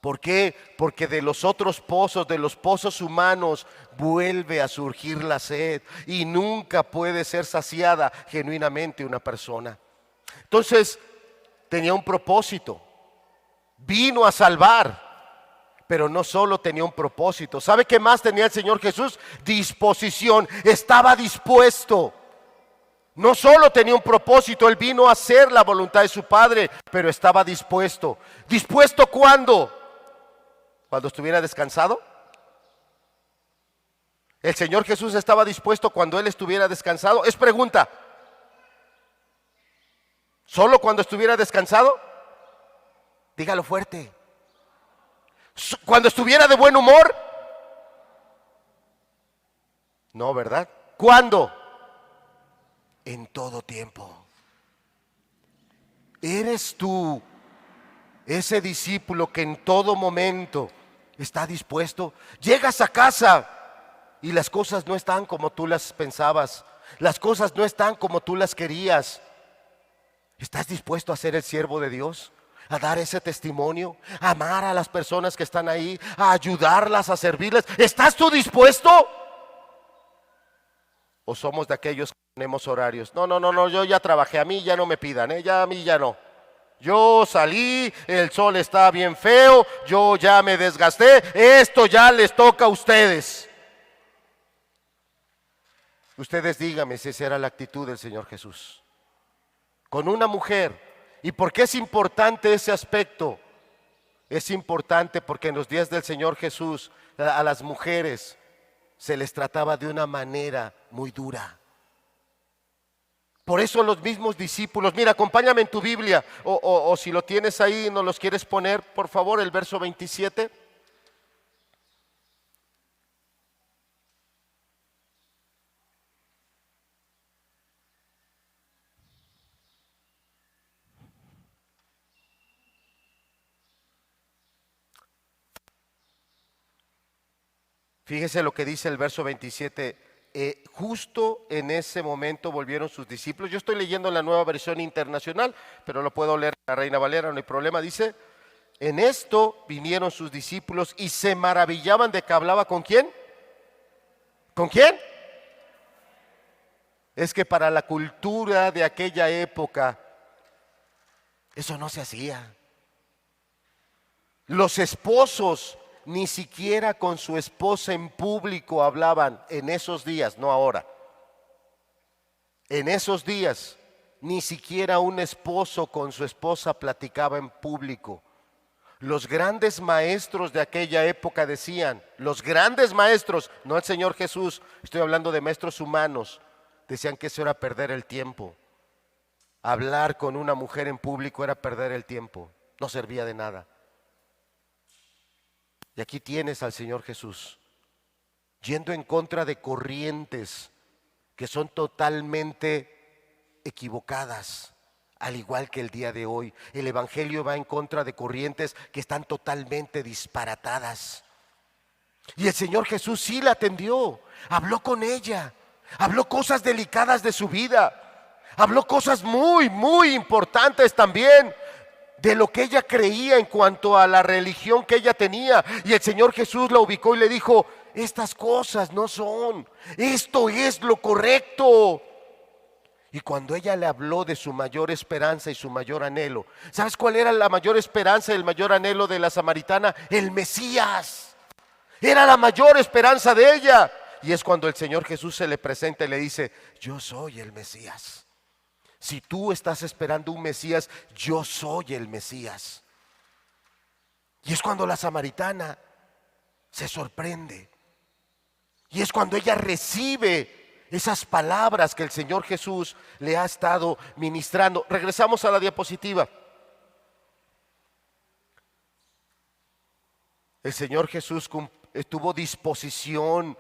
¿Por qué? Porque de los otros pozos, de los pozos humanos, vuelve a surgir la sed y nunca puede ser saciada genuinamente una persona. Entonces, tenía un propósito, vino a salvar. Pero no solo tenía un propósito. ¿Sabe qué más tenía el Señor Jesús? Disposición. Estaba dispuesto. No solo tenía un propósito, Él vino a hacer la voluntad de su Padre, pero estaba dispuesto. ¿Dispuesto cuándo? ¿Cuando estuviera descansado? ¿El Señor Jesús estaba dispuesto cuando Él estuviera descansado? Es pregunta. ¿Solo cuando estuviera descansado? Dígalo fuerte. ¿Cuando estuviera de buen humor? No, ¿verdad? ¿Cuándo? En todo tiempo. ¿Eres tú ese discípulo que en todo momento está dispuesto? Llegas a casa y las cosas no están como tú las pensabas. Las cosas no están como tú las querías. ¿Estás dispuesto a ser el siervo de Dios? A dar ese testimonio, a amar a las personas que están ahí, a ayudarlas, a servirles. ¿Estás tú dispuesto? ¿O somos de aquellos que ponemos horarios? No, yo ya trabajé, a mí ya no me pidan, ya a mí ya no. Yo salí, el sol está bien feo, yo ya me desgasté, esto ya les toca a ustedes. Ustedes díganme si esa era la actitud del Señor Jesús con una mujer. ¿Y por qué es importante ese aspecto? Es importante porque en los días del Señor Jesús a las mujeres se les trataba de una manera muy dura. Por eso los mismos discípulos, mira, acompáñame en tu Biblia, o si lo tienes ahí, nos los quieres poner, por favor, el verso 27. Fíjese lo que dice el verso 27. Justo en ese momento volvieron sus discípulos. Yo estoy leyendo en la Nueva Versión Internacional, pero lo puedo leer en la Reina Valera, no hay problema. Dice: en esto vinieron sus discípulos y se maravillaban de que hablaba ¿con quién? ¿Con quién? Es que para la cultura de aquella época eso no se hacía. Los esposos ni siquiera con su esposa en público hablaban en esos días, no ahora. En esos días, ni siquiera un esposo con su esposa platicaba en público. Los grandes maestros de aquella época decían, los grandes maestros, no el Señor Jesús, estoy hablando de maestros humanos, decían que eso era perder el tiempo. Hablar con una mujer en público era perder el tiempo, no servía de nada. Y aquí tienes al Señor Jesús yendo en contra de corrientes que son totalmente equivocadas, al igual que el día de hoy. El Evangelio va en contra de corrientes que están totalmente disparatadas. Y el Señor Jesús sí la atendió, habló con ella, habló cosas delicadas de su vida, habló cosas muy, muy importantes también. de lo que ella creía en cuanto a la religión que ella tenía. Y el Señor Jesús la ubicó y le dijo: estas cosas no son, esto es lo correcto. Y cuando ella le habló de su mayor esperanza y su mayor anhelo, ¿sabes cuál era la mayor esperanza y el mayor anhelo de la samaritana? El Mesías. Era la mayor esperanza de ella. Y es cuando el Señor Jesús se le presenta y le dice: yo soy el Mesías. Si tú estás esperando un Mesías, yo soy el Mesías. Y es cuando la samaritana se sorprende. Y es cuando ella recibe esas palabras que el Señor Jesús le ha estado ministrando. Regresamos a la diapositiva. El Señor Jesús tuvo disposición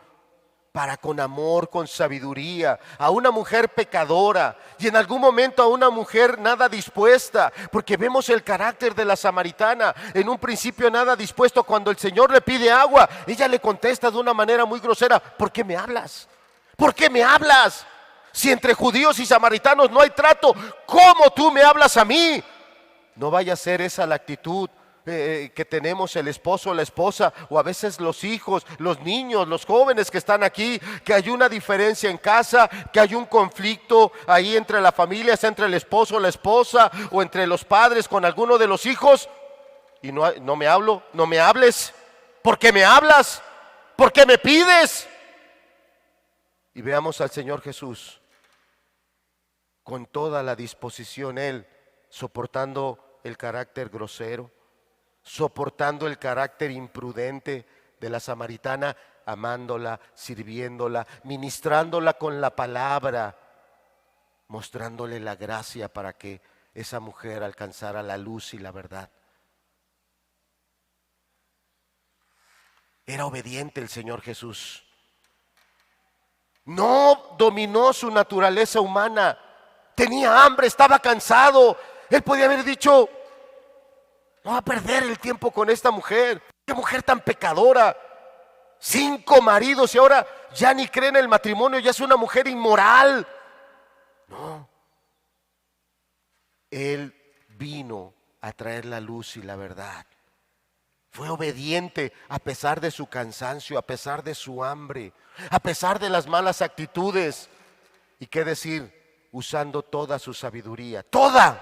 para, con amor, con sabiduría, a una mujer pecadora y en algún momento a una mujer nada dispuesta, porque vemos el carácter de la samaritana. En un principio nada dispuesto. Cuando el Señor le pide agua, ella le contesta de una manera muy grosera: ¿por qué me hablas? ¿Por qué me hablas? Si entre judíos y samaritanos no hay trato, ¿cómo tú me hablas a mí? No vaya a ser esa la actitud que tenemos el esposo o la esposa, o a veces los hijos, los niños, los jóvenes que están aquí, que hay una diferencia en casa, que hay un conflicto ahí entre la familia, sea entre el esposo o la esposa, o entre los padres con alguno de los hijos, y no me hablo, no me hables. ¿Por qué me hablas? ¿Por qué me pides? Y veamos al Señor Jesús con toda la disposición, Él soportando el carácter grosero, soportando el carácter imprudente de la samaritana, amándola, sirviéndola, ministrándola con la palabra, mostrándole la gracia para que esa mujer alcanzara la luz y la verdad. Era obediente el Señor Jesús. No dominó su naturaleza humana. Tenía hambre, estaba cansado. Él podía haber dicho: no va a perder el tiempo con esta mujer. Qué mujer tan pecadora. 5 maridos y ahora ya ni cree en el matrimonio, ya es una mujer inmoral. No. Él vino a traer la luz y la verdad. Fue obediente a pesar de su cansancio, a pesar de su hambre, a pesar de las malas actitudes. ¿Y qué decir? Usando toda su sabiduría, toda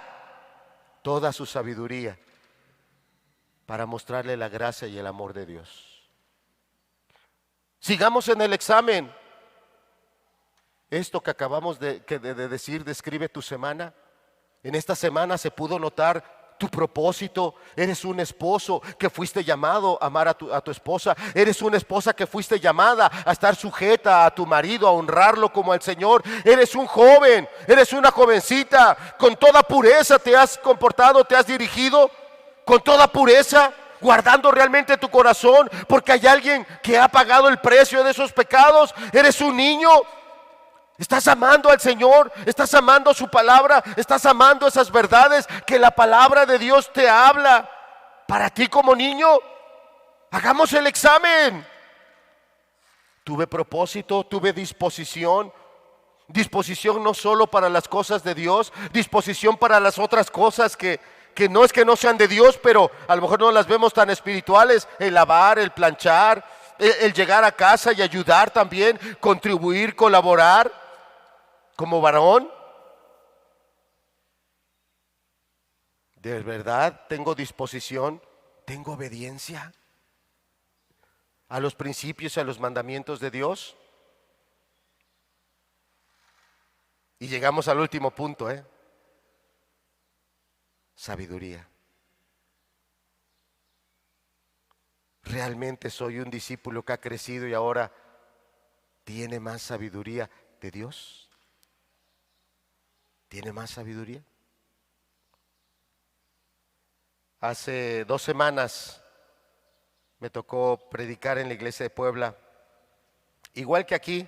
su sabiduría, para mostrarle la gracia y el amor de Dios. Sigamos en el examen. Esto que acabamos de decir describe tu semana. En esta semana se pudo notar tu propósito. Eres un esposo que fuiste llamado a amar a tu esposa. Eres una esposa que fuiste llamada a estar sujeta a tu marido, a honrarlo como al Señor. Eres un joven, eres una jovencita. Con toda pureza te has comportado, te has dirigido. Con toda pureza, guardando realmente tu corazón, porque hay alguien que ha pagado el precio de esos pecados. Eres un niño. Estás amando al Señor, estás amando su palabra, estás amando esas verdades que la palabra de Dios te habla. Para ti como niño, hagamos el examen. Tuve propósito, tuve disposición. Disposición no solo para las cosas de Dios, disposición para las otras cosas que no es que no sean de Dios, pero a lo mejor no las vemos tan espirituales. El lavar, el planchar, el llegar a casa y ayudar también, contribuir, colaborar. Como varón, ¿de verdad tengo disposición? ¿Tengo obediencia a los principios y a los mandamientos de Dios? Y llegamos al último punto, sabiduría. ¿Realmente soy un discípulo que ha crecido y ahora tiene más sabiduría de Dios? ¿Tiene más sabiduría? Hace 2 semanas me tocó predicar en la iglesia de Puebla. Igual que aquí,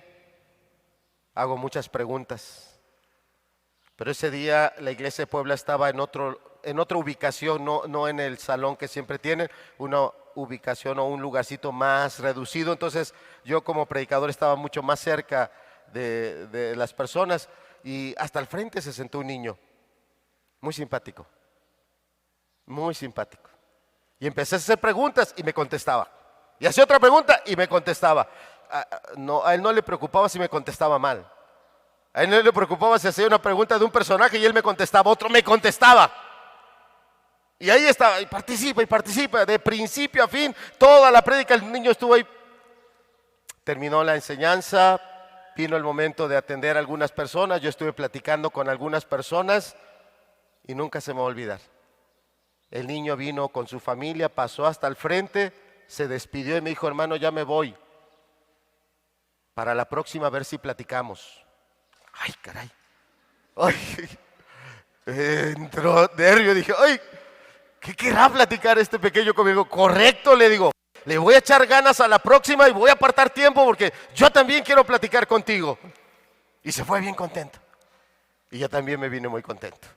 hago muchas preguntas. Pero ese día la iglesia de Puebla estaba en otra ubicación, no en el salón que siempre tienen, una ubicación o un lugarcito más reducido. Entonces yo como predicador estaba mucho más cerca de las personas. Y hasta al frente se sentó un niño, muy simpático. muy simpático. Y empecé a hacer preguntas y me contestaba. Y hacía otra pregunta y me contestaba. No, a él no le preocupaba si me contestaba mal. A él no le preocupaba si hacía una pregunta de un personaje y él me contestaba, otro me contestaba. Y ahí estaba, y participa, de principio a fin, toda la prédica, el niño estuvo ahí. Terminó la enseñanza, vino el momento de atender a algunas personas, yo estuve platicando con algunas personas y nunca se me va a olvidar. El niño vino con su familia, pasó hasta el frente, se despidió y me dijo, hermano, ya me voy. Para la próxima a ver si platicamos. Ay, caray. Ay, entró nervio, dije, ay, ¿qué querrá platicar este pequeño conmigo? Correcto, le digo, le voy a echar ganas a la próxima y voy a apartar tiempo porque yo también quiero platicar contigo. Y se fue bien contento. Y yo también me vine muy contento.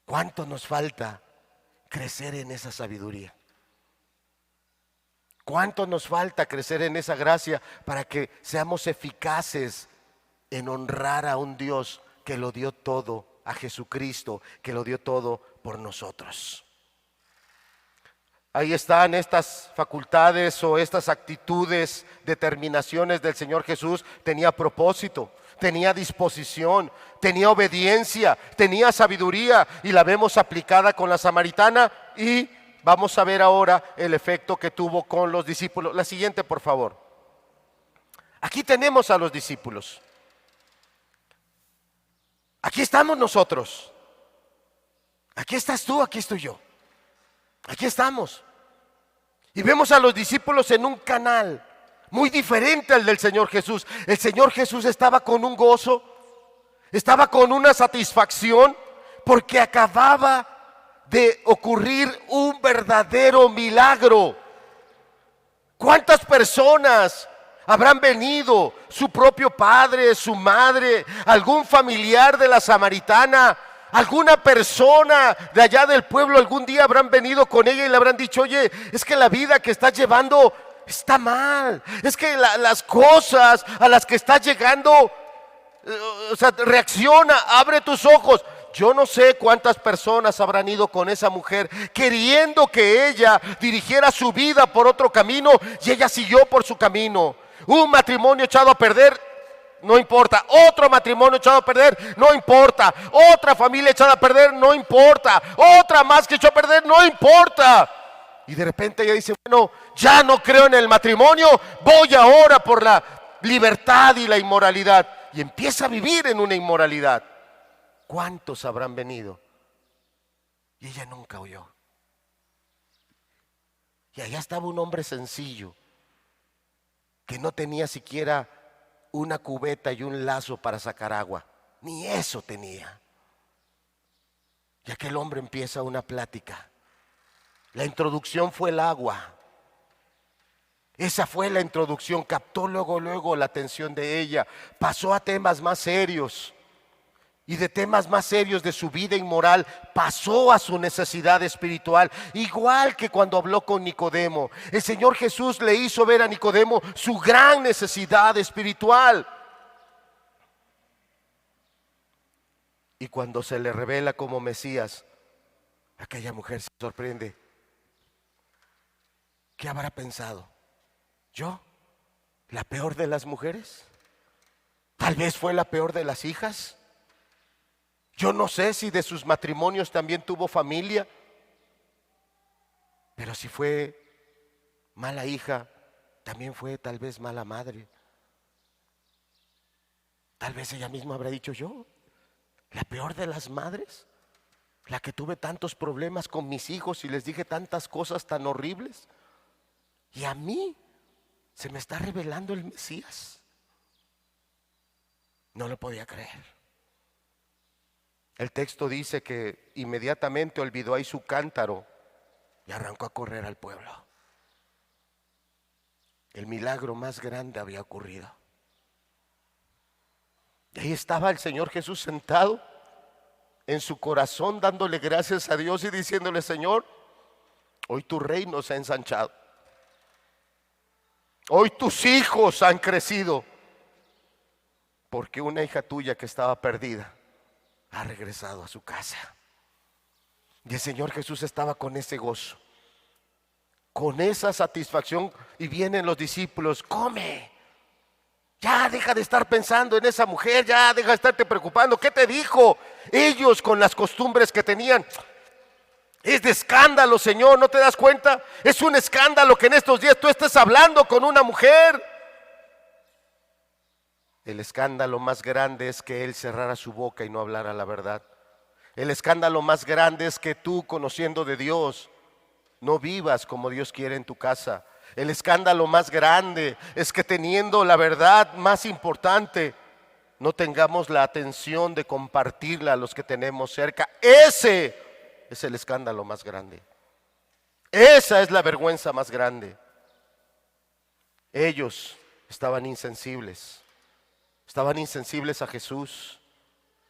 ¿Cuánto nos falta crecer en esa sabiduría? ¿Cuánto nos falta crecer en esa gracia para que seamos eficaces en honrar a un Dios que lo dio todo, a Jesucristo, que lo dio todo por nosotros? Ahí están estas facultades o estas actitudes, determinaciones del Señor Jesús. Tenía propósito, tenía disposición, tenía obediencia, tenía sabiduría y la vemos aplicada con la samaritana y vamos a ver ahora el efecto que tuvo con los discípulos. La siguiente, por favor. Aquí tenemos a los discípulos. Aquí estamos nosotros. Aquí estás tú, aquí estoy yo. Aquí estamos. Y vemos a los discípulos en un canal muy diferente al del Señor Jesús. El Señor Jesús estaba con un gozo, estaba con una satisfacción, porque acababa de ocurrir un verdadero milagro. ¿Cuántas personas habrán venido? Su propio padre, su madre, algún familiar de la samaritana, alguna persona de allá del pueblo, algún día habrán venido con ella y le habrán dicho, oye, es que la vida que estás llevando está mal, es que las cosas a las que estás llegando, reacciona, abre tus ojos. Yo no sé cuántas personas habrán ido con esa mujer queriendo que ella dirigiera su vida por otro camino y ella siguió por su camino. Un matrimonio echado a perder, no importa. Otro matrimonio echado a perder, no importa. Otra familia echada a perder, no importa. Otra más que echó a perder, no importa. Y de repente ella dice, bueno, ya no creo en el matrimonio, voy ahora por la libertad y la inmoralidad. Y empieza a vivir en una inmoralidad. ¿Cuántos habrán venido? Y ella nunca oyó. Y allá estaba un hombre sencillo, que no tenía siquiera una cubeta y un lazo para sacar agua. Ni eso tenía. Y aquel hombre empieza una plática. La introducción fue el agua. Esa fue la introducción. Captó luego la atención de ella. Pasó a temas más serios. Y de temas más serios de su vida inmoral pasó a su necesidad espiritual. Igual que cuando habló con Nicodemo, el Señor Jesús le hizo ver a Nicodemo su gran necesidad espiritual. Y cuando se le revela como Mesías, aquella mujer se sorprende. ¿Qué habrá pensado? ¿Yo? ¿La peor de las mujeres? ¿Tal vez fue la peor de las hijas? Yo no sé si de sus matrimonios también tuvo familia, pero si fue mala hija, también fue tal vez mala madre. Tal vez ella misma habrá dicho, yo, la peor de las madres, la que tuve tantos problemas con mis hijos y les dije tantas cosas tan horribles, y a mí se me está revelando el Mesías. No lo podía creer. El texto dice que inmediatamente olvidó ahí su cántaro y arrancó a correr al pueblo. El milagro más grande había ocurrido. Y ahí estaba el Señor Jesús sentado en su corazón, dándole gracias a Dios y diciéndole, Señor, hoy tu reino se ha ensanchado. Hoy tus hijos han crecido, porque una hija tuya que estaba perdida ha regresado a su casa. Y el Señor Jesús estaba con ese gozo, con esa satisfacción, y vienen los discípulos: come, ya deja de estar pensando en esa mujer, ya deja de estarte preocupando. ¿Qué te dijo? Ellos, con las costumbres que tenían, es de escándalo, Señor, ¿no te das cuenta? Es un escándalo que en estos días tú estés hablando con una mujer. El escándalo más grande es que él cerrara su boca y no hablara la verdad. El escándalo más grande es que tú, conociendo de Dios, no vivas como Dios quiere en tu casa. El escándalo más grande es que, teniendo la verdad más importante, no tengamos la atención de compartirla a los que tenemos cerca. Ese es el escándalo más grande. Esa es la vergüenza más grande. Ellos estaban insensibles a Jesús,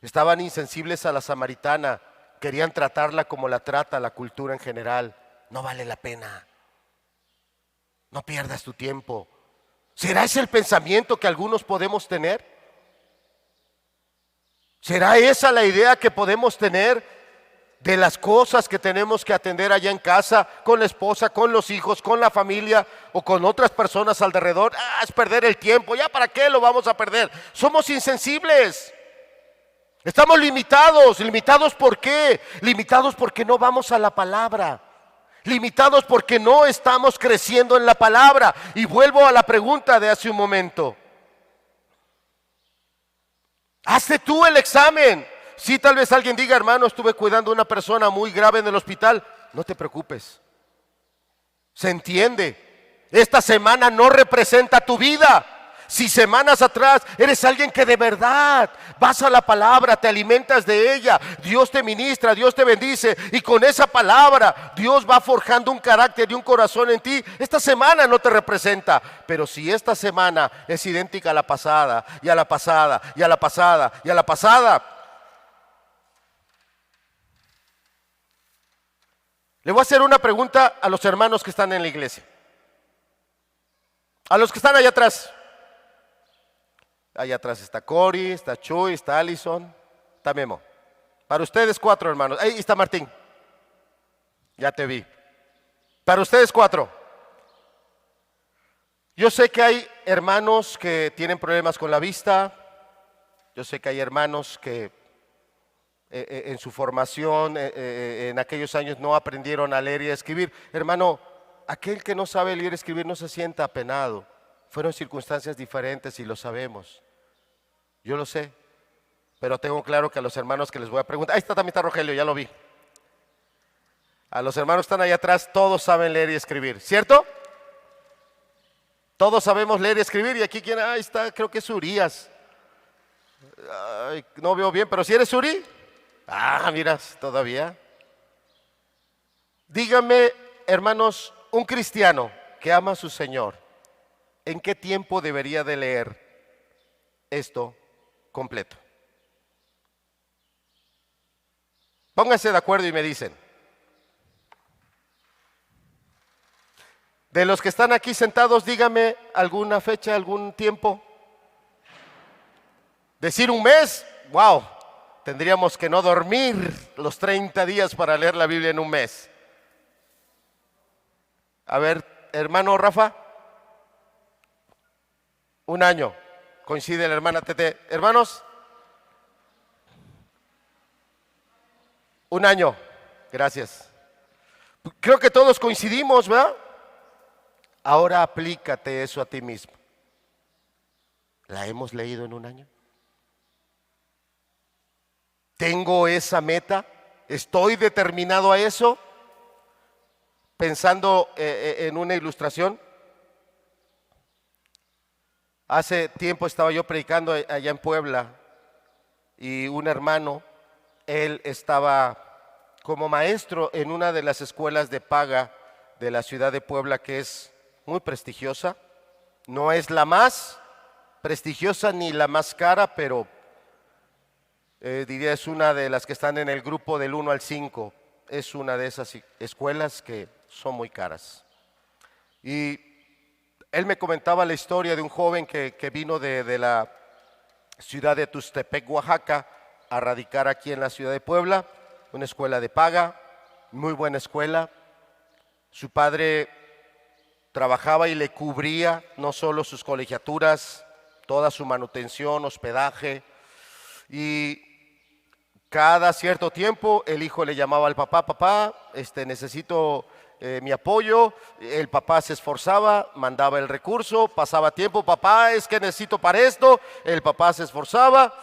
estaban insensibles a la samaritana, querían tratarla como la trata la cultura en general. No vale la pena, no pierdas tu tiempo. ¿Será ese el pensamiento que algunos podemos tener? ¿Será esa la idea que podemos tener de las cosas que tenemos que atender allá en casa, con la esposa, con los hijos, con la familia o con otras personas alrededor? Es perder el tiempo. ¿Ya para qué lo vamos a perder? Somos insensibles. Estamos limitados. ¿Limitados por qué? Limitados porque no vamos a la palabra. Limitados porque no estamos creciendo en la palabra. Y vuelvo a la pregunta de hace un momento. Hazte tú el examen. Si tal vez alguien diga: hermano, estuve cuidando a una persona muy grave en el hospital. No te preocupes. Se entiende. Esta semana no representa tu vida. Si semanas atrás eres alguien que de verdad vas a la palabra, te alimentas de ella, Dios te ministra, Dios te bendice, y con esa palabra Dios va forjando un carácter y un corazón en ti, esta semana no te representa. Pero si esta semana es idéntica a la pasada, y a la pasada, y a la pasada, y a la pasada, le voy a hacer una pregunta a los hermanos que están en la iglesia, a los que están allá atrás. Allá atrás está Cory, está Chuy, está Allison, está Memo. Para ustedes 4, hermanos. Ahí está Martín. Ya te vi. Para ustedes 4. Yo sé que hay hermanos que tienen problemas con la vista. Yo sé que hay hermanos que en su formación, en aquellos años, no aprendieron a leer y a escribir. Hermano, aquel que no sabe leer y escribir no se sienta apenado. Fueron circunstancias diferentes y lo sabemos. Yo lo sé, pero tengo claro que a los hermanos que les voy a preguntar, ahí está, también está Rogelio, ya lo vi. A los hermanos que están allá atrás, todos saben leer y escribir, ¿cierto? Todos sabemos leer y escribir. Y aquí, ¿quién? Ahí está, creo que es Urias. Ay, no veo bien, pero si eres Uri. Miras, todavía. Díganme, hermanos, un cristiano que ama a su Señor, ¿en qué tiempo debería de leer esto completo? Pónganse de acuerdo y me dicen. De los que están aquí sentados, dígame alguna fecha, algún tiempo. Decir un mes, wow, tendríamos que no dormir los 30 días para leer la Biblia en un mes. A ver, hermano Rafa. Un año. Coincide la hermana Tete. Hermanos. Un año. Gracias. Creo que todos coincidimos, ¿verdad? Ahora aplícate eso a ti mismo. ¿La hemos leído en un año? ¿Tengo esa meta? ¿Estoy determinado a eso? Pensando en una ilustración. Hace tiempo estaba yo predicando allá en Puebla y un hermano, él estaba como maestro en una de las escuelas de paga de la ciudad de Puebla, que es muy prestigiosa. No es la más prestigiosa ni la más cara, pero diría es una de las que están en el grupo del 1 al 5. Es una de esas escuelas que son muy caras. Y él me comentaba la historia de un joven que vino de la ciudad de Tustepec, Oaxaca, a radicar aquí en la ciudad de Puebla, una escuela de paga, muy buena escuela. Su padre trabajaba y le cubría no solo sus colegiaturas, toda su manutención, hospedaje, y cada cierto tiempo el hijo le llamaba al papá: papá, necesito mi apoyo. El papá se esforzaba, mandaba el recurso, pasaba tiempo: papá, es que necesito para esto. El papá se esforzaba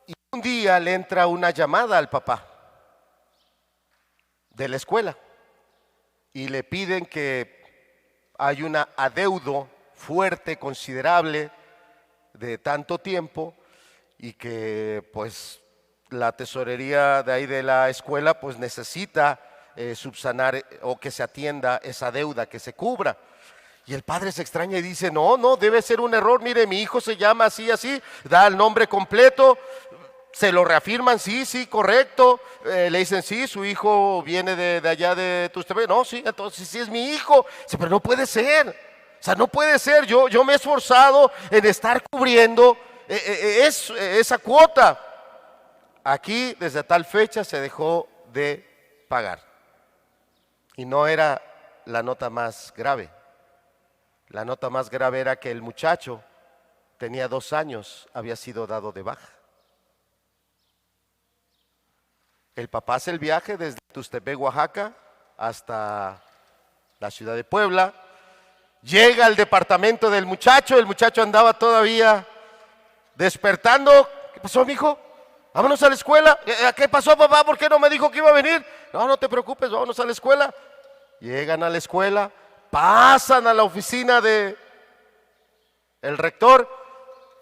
y un día le entra una llamada al papá de la escuela y le piden que hay un adeudo fuerte, considerable, de tanto tiempo, y que pues la tesorería de ahí de la escuela pues necesita subsanar o que se atienda esa deuda, que se cubra. Y el padre se extraña y dice: no, no, debe ser un error, mire, mi hijo se llama así, así, da el nombre completo. Se lo reafirman: sí, sí, correcto. Le dicen: sí, su hijo viene de allá de Tuxtepec. No, sí, entonces sí es mi hijo. Dice: pero no puede ser, o sea, no puede ser, yo me he esforzado en estar cubriendo esa cuota. Aquí desde tal fecha se dejó de pagar. Y no era la nota más grave. La nota más grave era que el muchacho tenía 2 años, había sido dado de baja. El papá hace el viaje desde Tuxtepec, Oaxaca, hasta la ciudad de Puebla. Llega al departamento del muchacho, el muchacho andaba todavía despertando. ¿Qué pasó, mijo? Vámonos a la escuela. ¿Qué pasó, papá? ¿Por qué no me dijo que iba a venir? No, no te preocupes, vámonos a la escuela. Llegan a la escuela, pasan a la oficina de el rector.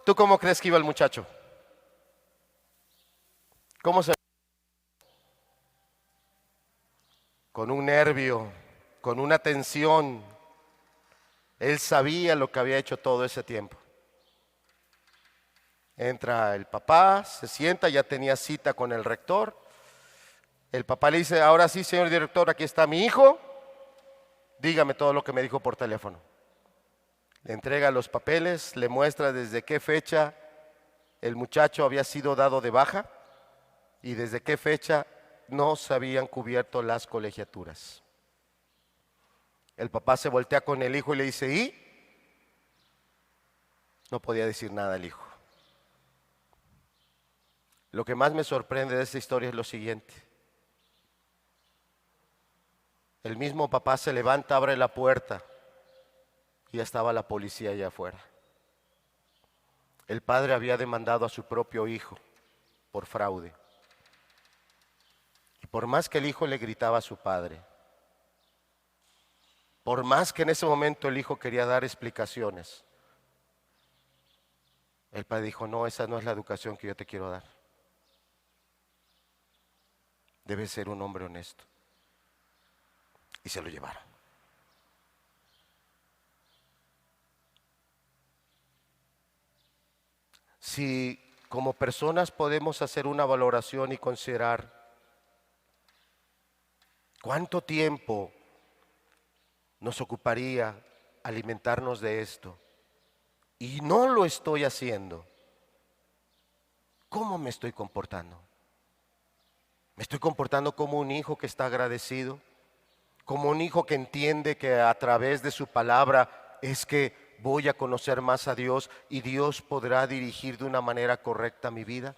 ¿Tú cómo crees que iba el muchacho? ¿Cómo se? Con un nervio, con una tensión. Él sabía lo que había hecho todo ese tiempo. Entra el papá, se sienta, ya tenía cita con el rector. El papá le dice: ahora sí, señor director, aquí está mi hijo. Dígame todo lo que me dijo por teléfono. Le entrega los papeles, le muestra desde qué fecha el muchacho había sido dado de baja y desde qué fecha no se habían cubierto las colegiaturas. El papá se voltea con el hijo y le dice: ¿y? No podía decir nada el hijo. Lo que más me sorprende de esta historia es lo siguiente. El mismo papá se levanta, abre la puerta y ya estaba la policía allá afuera. El padre había demandado a su propio hijo por fraude. Y por más que el hijo le gritaba a su padre, por más que en ese momento el hijo quería dar explicaciones, el padre dijo: no, esa no es la educación que yo te quiero dar. Debes ser un hombre honesto. Y se lo llevaron. Si como personas podemos hacer una valoración y considerar cuánto tiempo nos ocuparía alimentarnos de esto y no lo estoy haciendo, ¿cómo me estoy comportando? ¿Me estoy comportando como un hijo que está agradecido? ¿Como un hijo que entiende que a través de su palabra es que voy a conocer más a Dios y Dios podrá dirigir de una manera correcta mi vida?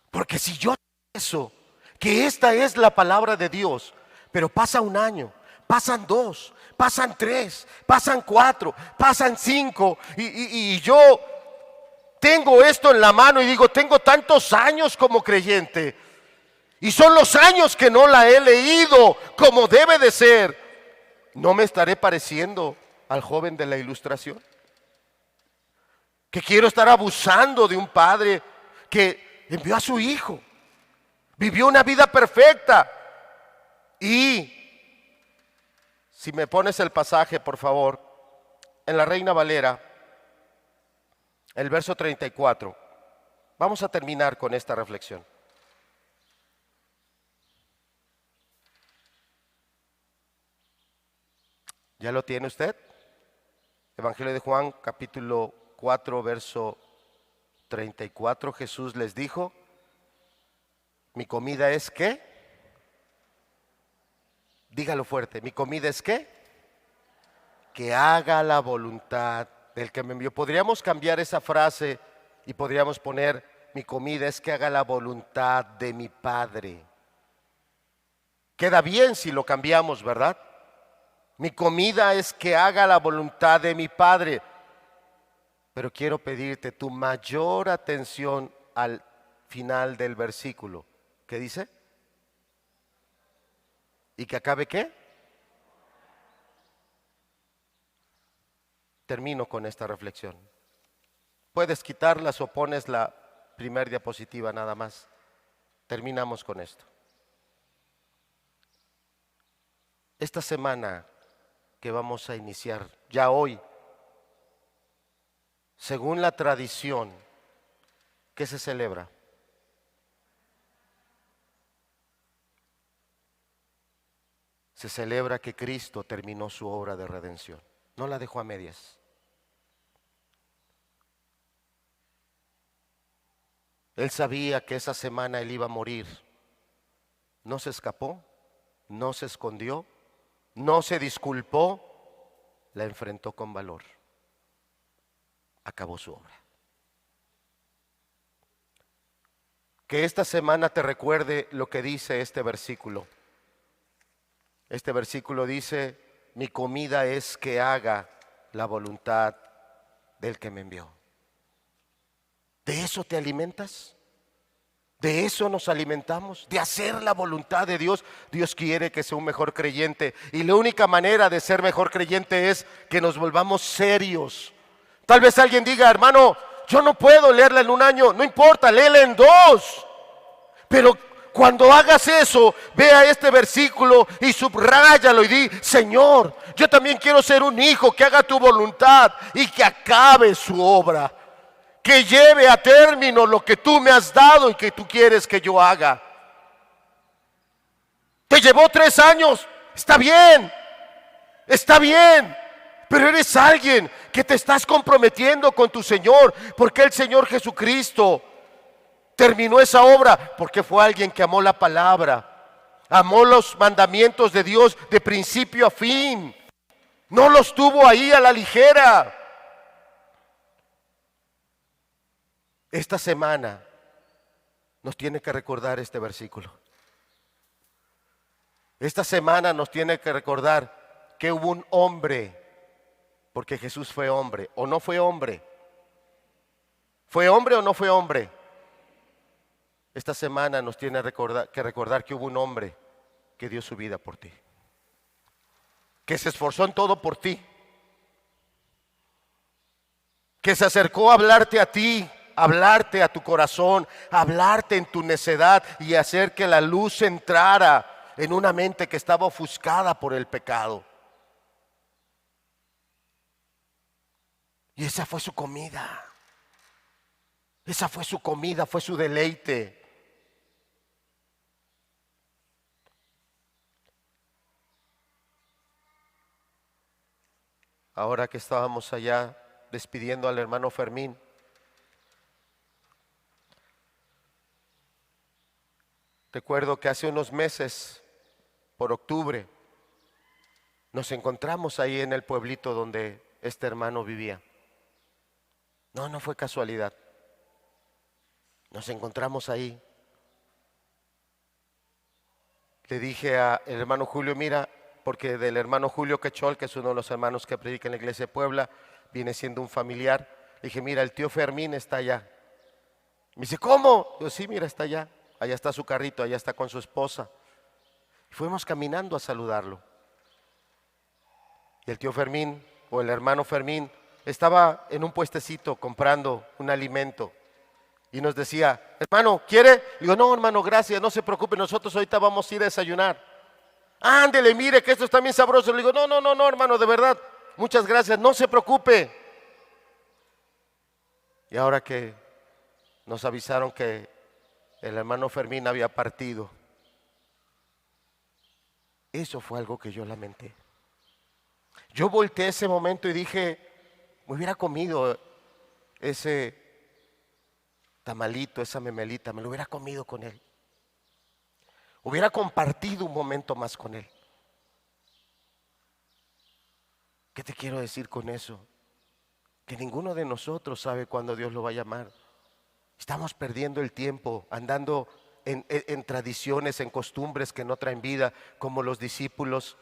Porque si yo pienso que esta es la palabra de Dios, pero pasa un año, pasan 2, pasan 3, pasan 4, pasan 5 y yo tengo esto en la mano y digo: tengo tantos años como creyente y son los años que no la he leído como debe de ser, ¿no me estaré pareciendo al joven de la ilustración? Que quiero estar abusando de un padre que envió a su hijo, vivió una vida perfecta. Y si me pones el pasaje, por favor, en la Reina Valera, el verso 34, vamos a terminar con esta reflexión. ¿Ya lo tiene usted? Evangelio de Juan, capítulo 4, verso 34. Jesús les dijo: Mi comida es ¿qué? Dígalo fuerte. Mi comida es ¿qué? Que haga la voluntad del que me envió. Podríamos cambiar esa frase y podríamos poner: mi comida es que haga la voluntad de mi Padre. Queda bien si lo cambiamos, ¿verdad? Mi comida es que haga la voluntad de mi Padre. Pero quiero pedirte tu mayor atención al final del versículo. ¿Qué dice? ¿Y que acabe qué? Termino con esta reflexión. Puedes quitarlas o pones la primer diapositiva nada más. Terminamos con esto. Esta semana que vamos a iniciar, ya hoy, según la tradición, ¿qué se celebra? Se celebra que Cristo terminó su obra de redención. No la dejó a medias. Él sabía que esa semana Él iba a morir. No se escapó, no se escondió, no se disculpó, la enfrentó con valor. Acabó su obra. Que esta semana te recuerde lo que dice este versículo. Este versículo dice: mi comida es que haga la voluntad del que me envió. ¿De eso te alimentas? ¿De eso nos alimentamos? ¿De hacer la voluntad de Dios? Dios quiere que sea un mejor creyente, y la única manera de ser mejor creyente es que nos volvamos serios. Tal vez alguien diga: hermano, yo no puedo leerla en un año. No importa, léela en 2. Pero cuando hagas eso, vea este versículo y subráyalo y di: Señor, yo también quiero ser un hijo que haga tu voluntad y que acabe su obra, que lleve a término lo que tú me has dado y que tú quieres que yo haga. Te llevó 3 años, está bien, pero eres alguien que te estás comprometiendo con tu Señor, porque el Señor Jesucristo terminó esa obra porque fue alguien que amó la palabra, amó los mandamientos de Dios de principio a fin, no los tuvo ahí a la ligera. Esta semana nos tiene que recordar este versículo. Esta semana nos tiene que recordar que hubo un hombre, porque Jesús fue hombre, ¿o no fue hombre? ¿Fue hombre o no fue hombre? Esta semana nos tiene que recordar que hubo un hombre que dio su vida por ti, que se esforzó en todo por ti, que se acercó a hablarte a ti, hablarte a tu corazón, hablarte en tu necedad y hacer que la luz entrara en una mente que estaba ofuscada por el pecado. Y esa fue su comida. Esa fue su comida, fue su deleite. Ahora que estábamos allá despidiendo al hermano Fermín, recuerdo que hace unos meses, por octubre, nos encontramos ahí en el pueblito donde este hermano vivía. No fue casualidad. Nos encontramos ahí. Le dije al hermano Julio: mira, porque del hermano Julio Quechol, que es uno de los hermanos que predica en la iglesia de Puebla, viene siendo un familiar. Le dije: mira, el tío Fermín está allá. Me dice: ¿cómo? Yo: sí, mira, está allá. Allá está su carrito, allá está con su esposa. Y fuimos caminando a saludarlo. Y el tío Fermín, o el hermano Fermín, estaba en un puestecito comprando un alimento. Y nos decía: hermano, ¿quiere? Digo: no, hermano, gracias, no se preocupe, nosotros ahorita vamos a ir a desayunar. Ándele, mire que esto está bien sabroso. Le digo: no, hermano, de verdad, muchas gracias, no se preocupe. Y ahora que nos avisaron que el hermano Fermín había partido, eso fue algo que yo lamenté. Yo volteé ese momento y dije: me hubiera comido ese tamalito, esa memelita, me lo hubiera comido con él. hubiera compartido un momento más con Él. ¿Qué te quiero decir con eso? Que ninguno de nosotros sabe cuándo Dios lo va a llamar. Estamos perdiendo el tiempo andando en tradiciones, en costumbres que no traen vida, como los discípulos,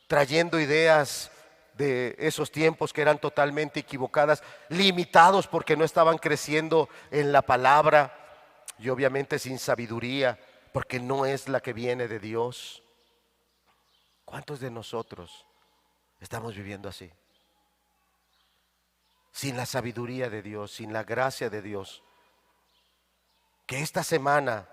trayendo ideas de esos tiempos que eran totalmente equivocadas, limitados porque no estaban creciendo en la palabra y obviamente sin sabiduría, porque no es la que viene de Dios. ¿Cuántos de nosotros estamos viviendo así? Sin la sabiduría de Dios, sin la gracia de Dios. Que esta semana,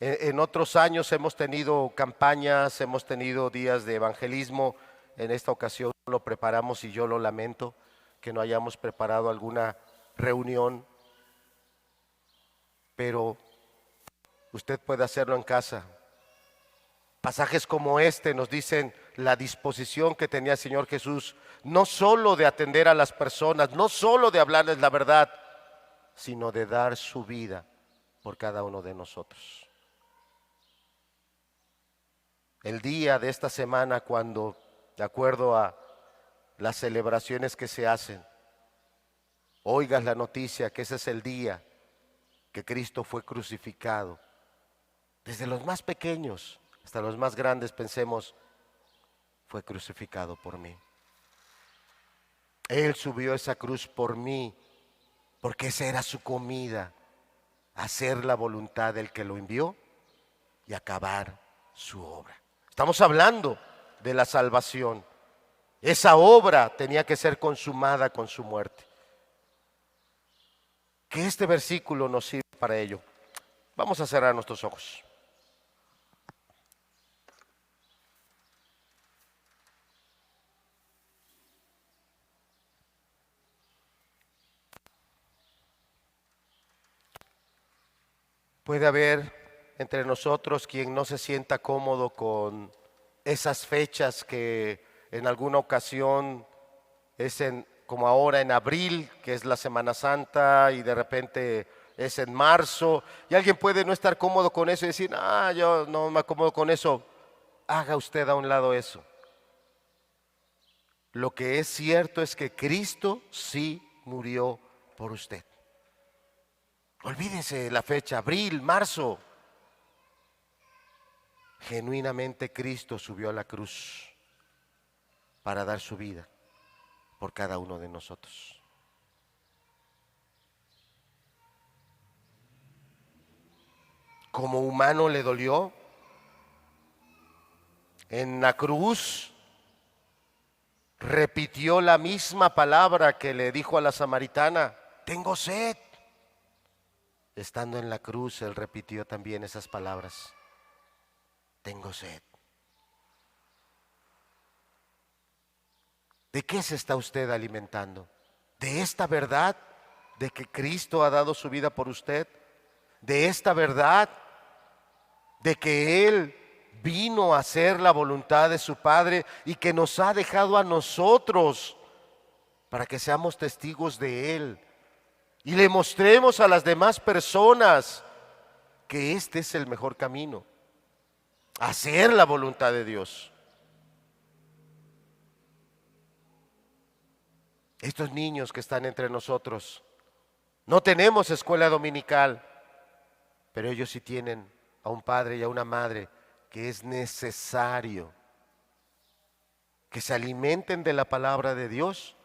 en otros años hemos tenido campañas, hemos tenido días de evangelismo. En esta ocasión lo preparamos y yo lo lamento que no hayamos preparado alguna reunión, pero usted puede hacerlo en casa. Pasajes como este nos dicen la disposición que tenía el Señor Jesús, no solo de atender a las personas, no solo de hablarles la verdad, sino de dar su vida por cada uno de nosotros. El día de esta semana, cuando, de acuerdo a las celebraciones que se hacen, oigas la noticia que ese es el día que Cristo fue crucificado, desde los más pequeños hasta los más grandes pensemos, fue crucificado por mí. Él subió esa cruz por mí, porque esa era su comida, hacer la voluntad del que lo envió y acabar su obra. Estamos hablando de la salvación. Esa obra tenía que ser consumada con su muerte. Que este versículo nos sirva para ello. Vamos a cerrar nuestros ojos. Puede haber entre nosotros quien no se sienta cómodo con esas fechas que en alguna ocasión es como ahora en abril, que es la Semana Santa, y de repente es en marzo, y alguien puede no estar cómodo con eso y decir, yo no me acomodo con eso. Haga usted a un lado eso. Lo que es cierto es que Cristo sí murió por usted. Olvídese la fecha, abril, marzo. Genuinamente Cristo subió a la cruz para dar su vida por cada uno de nosotros. Como humano le dolió. En la cruz repitió la misma palabra que le dijo a la samaritana, tengo sed. Estando en la cruz, Él repitió también esas palabras, tengo sed. ¿De qué se está usted alimentando? ¿De esta verdad de que Cristo ha dado su vida por usted? ¿De esta verdad de que Él vino a hacer la voluntad de su Padre y que nos ha dejado a nosotros para que seamos testigos de Él y le mostremos a las demás personas que este es el mejor camino, hacer la voluntad de Dios? Estos niños que están entre nosotros, no tenemos escuela dominical, pero ellos sí tienen a un padre y a una madre que es necesario que se alimenten de la palabra de Dios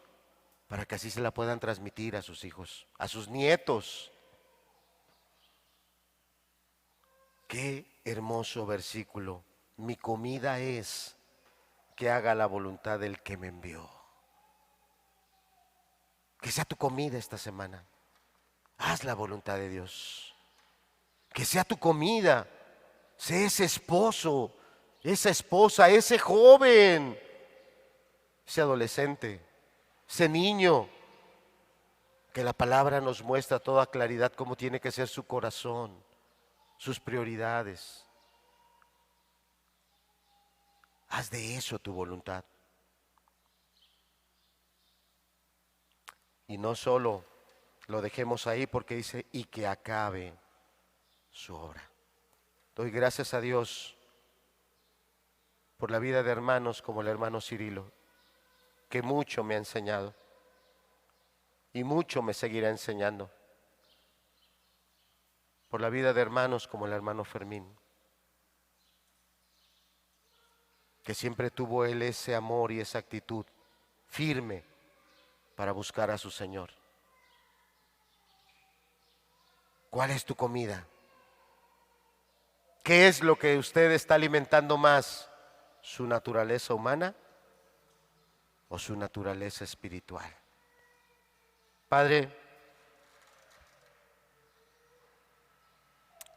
para que así se la puedan transmitir a sus hijos, a sus nietos. Qué hermoso versículo. Mi comida es que haga la voluntad del que me envió. Que sea tu comida esta semana. Haz la voluntad de Dios. Que sea tu comida. Sé ese esposo, esa esposa, ese joven, ese adolescente, ese niño, que la palabra nos muestra a toda claridad cómo tiene que ser su corazón, sus prioridades. Haz de eso tu voluntad. Y no solo lo dejemos ahí porque dice, y que acabe su obra. Doy gracias a Dios por la vida de hermanos como el hermano Cirilo, que mucho me ha enseñado y mucho me seguirá enseñando. Por la vida de hermanos como el hermano Fermín, que siempre tuvo él ese amor y esa actitud firme para buscar a su Señor. ¿Cuál es tu comida? ¿Qué es lo que usted está alimentando más? ¿Su naturaleza humana o su naturaleza espiritual? Padre,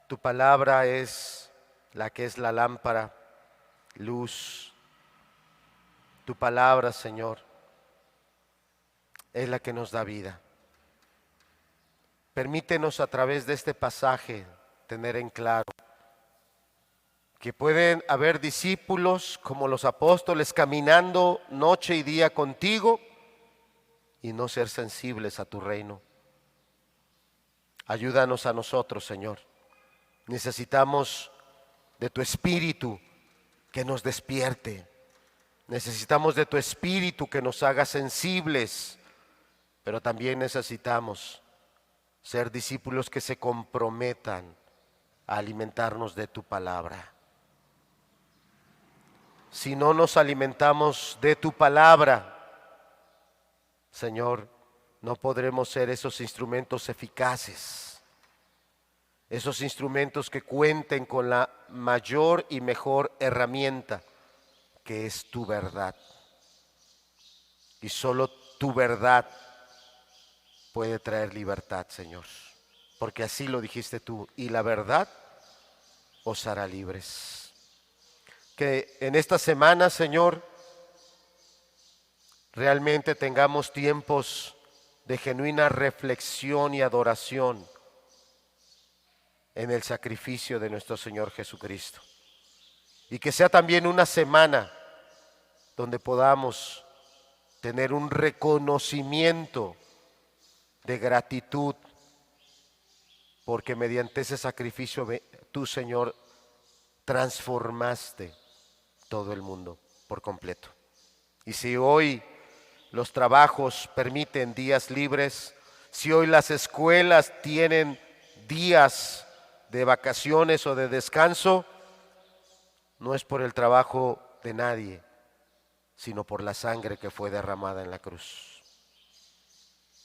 tu palabra es la que es la lámpara, luz. Tu palabra, Señor, es la que nos da vida. Permítenos a través de este pasaje tener en claro que pueden haber discípulos como los apóstoles caminando noche y día contigo y no ser sensibles a tu reino. Ayúdanos a nosotros, Señor. Necesitamos de tu espíritu que nos despierte. Necesitamos de tu espíritu que nos haga sensibles, pero también necesitamos ser discípulos que se comprometan a alimentarnos de tu palabra. Si no nos alimentamos de tu palabra, Señor, no podremos ser esos instrumentos eficaces, esos instrumentos que cuenten con la mayor y mejor herramienta, que es tu verdad. Y solo tu verdad puede traer libertad, Señor, porque así lo dijiste tú, y la verdad os hará libres. Que en esta semana, Señor, realmente tengamos tiempos de genuina reflexión y adoración en el sacrificio de nuestro Señor Jesucristo. Y que sea también una semana donde podamos tener un reconocimiento de gratitud, porque mediante ese sacrificio tú, Señor, transformaste todo el mundo por completo. Y si hoy los trabajos permiten días libres, si hoy las escuelas tienen días de vacaciones o de descanso, no es por el trabajo de nadie, sino por la sangre que fue derramada en la cruz.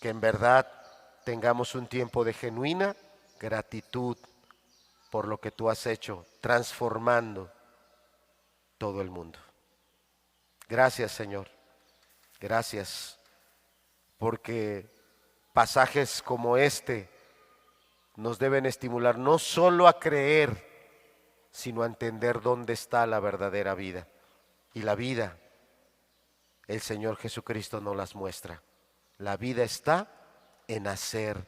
Que en verdad tengamos un tiempo de genuina gratitud por lo que tú has hecho, transformando todo el mundo. Gracias, Señor. Gracias, porque pasajes como este nos deben estimular no solo a creer, sino a entender dónde está la verdadera vida. Y la vida, el Señor Jesucristo nos las muestra. La vida está en hacer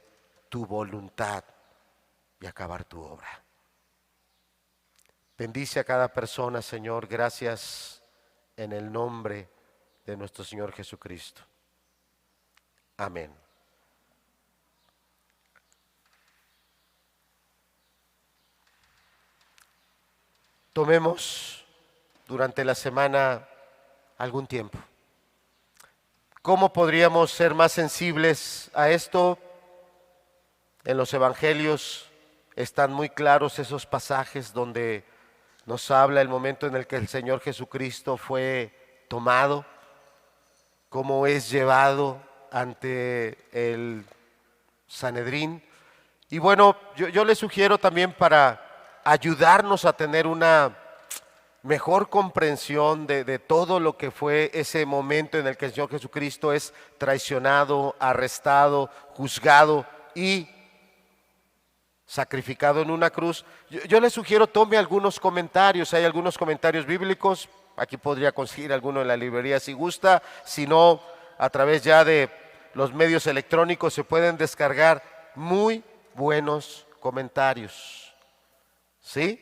tu voluntad y acabar tu obra. Bendice a cada persona, Señor. Gracias en el nombre de nuestro Señor Jesucristo. Amén. Tomemos durante la semana algún tiempo. ¿Cómo podríamos ser más sensibles a esto? En los evangelios están muy claros esos pasajes donde nos habla el momento en el que el Señor Jesucristo fue tomado, cómo es llevado ante el Sanedrín. Y bueno, yo les sugiero también, para ayudarnos a tener una mejor comprensión de todo lo que fue ese momento en el que el Señor Jesucristo es traicionado, arrestado, juzgado y sacrificado en una cruz. Yo les sugiero tome algunos comentarios. Hay algunos comentarios bíblicos. Aquí podría conseguir alguno en la librería si gusta. Si no, a través ya de los medios electrónicos se pueden descargar muy buenos comentarios. ¿Sí?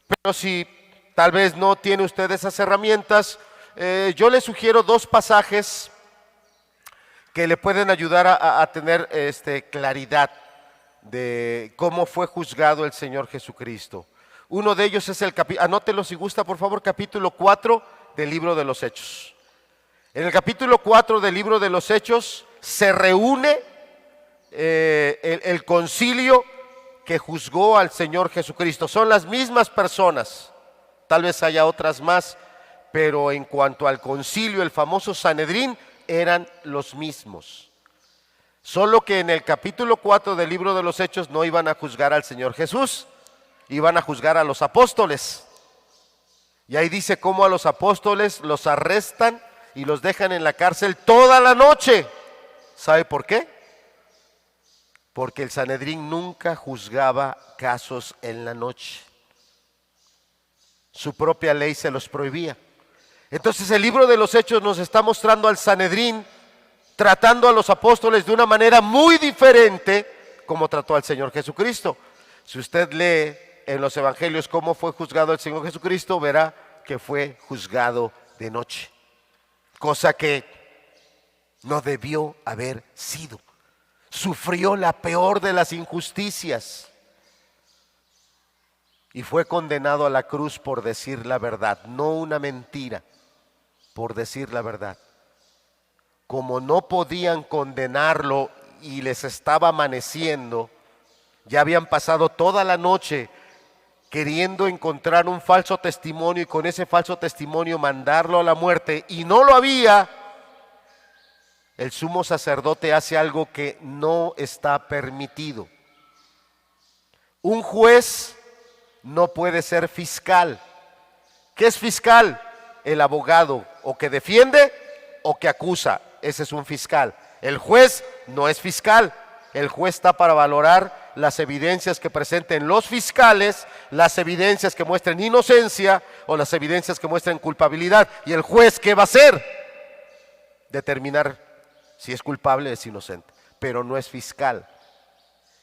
Pero si tal vez no tiene usted esas herramientas, yo le sugiero dos pasajes que le pueden ayudar a tener claridad de cómo fue juzgado el Señor Jesucristo. Uno de ellos es anótelo si gusta por favor, capítulo 4 del libro de los Hechos. En el capítulo 4 del libro de los Hechos se reúne el concilio que juzgó al Señor Jesucristo. Son las mismas personas, tal vez haya otras más, pero en cuanto al concilio, el famoso Sanedrín, eran los mismos. Solo que en el capítulo 4 del libro de los Hechos no iban a juzgar al Señor Jesús, iban a juzgar a los apóstoles. Y ahí dice cómo a los apóstoles los arrestan y los dejan en la cárcel toda la noche. ¿Sabe por qué? Porque el Sanedrín nunca juzgaba casos en la noche. Su propia ley se los prohibía. Entonces el libro de los Hechos nos está mostrando al Sanedrín tratando a los apóstoles de una manera muy diferente como trató al Señor Jesucristo. Si usted lee en los evangelios cómo fue juzgado el Señor Jesucristo, verá que fue juzgado de noche, cosa que no debió haber sido. Sufrió la peor de las injusticias y fue condenado a la cruz por decir la verdad, no una mentira, por decir la verdad. Como no podían condenarlo y les estaba amaneciendo, ya habían pasado toda la noche queriendo encontrar un falso testimonio y con ese falso testimonio mandarlo a la muerte, y no lo había. El sumo sacerdote hace algo que no está permitido. Un juez no puede ser fiscal. ¿Qué es fiscal? El abogado o que defiende o que acusa. Ese es un fiscal. El juez no es fiscal. El juez está para valorar las evidencias que presenten los fiscales, las evidencias que muestren inocencia o las evidencias que muestren culpabilidad. ¿Y el juez qué va a hacer? Determinar si es culpable o es inocente, pero no es fiscal.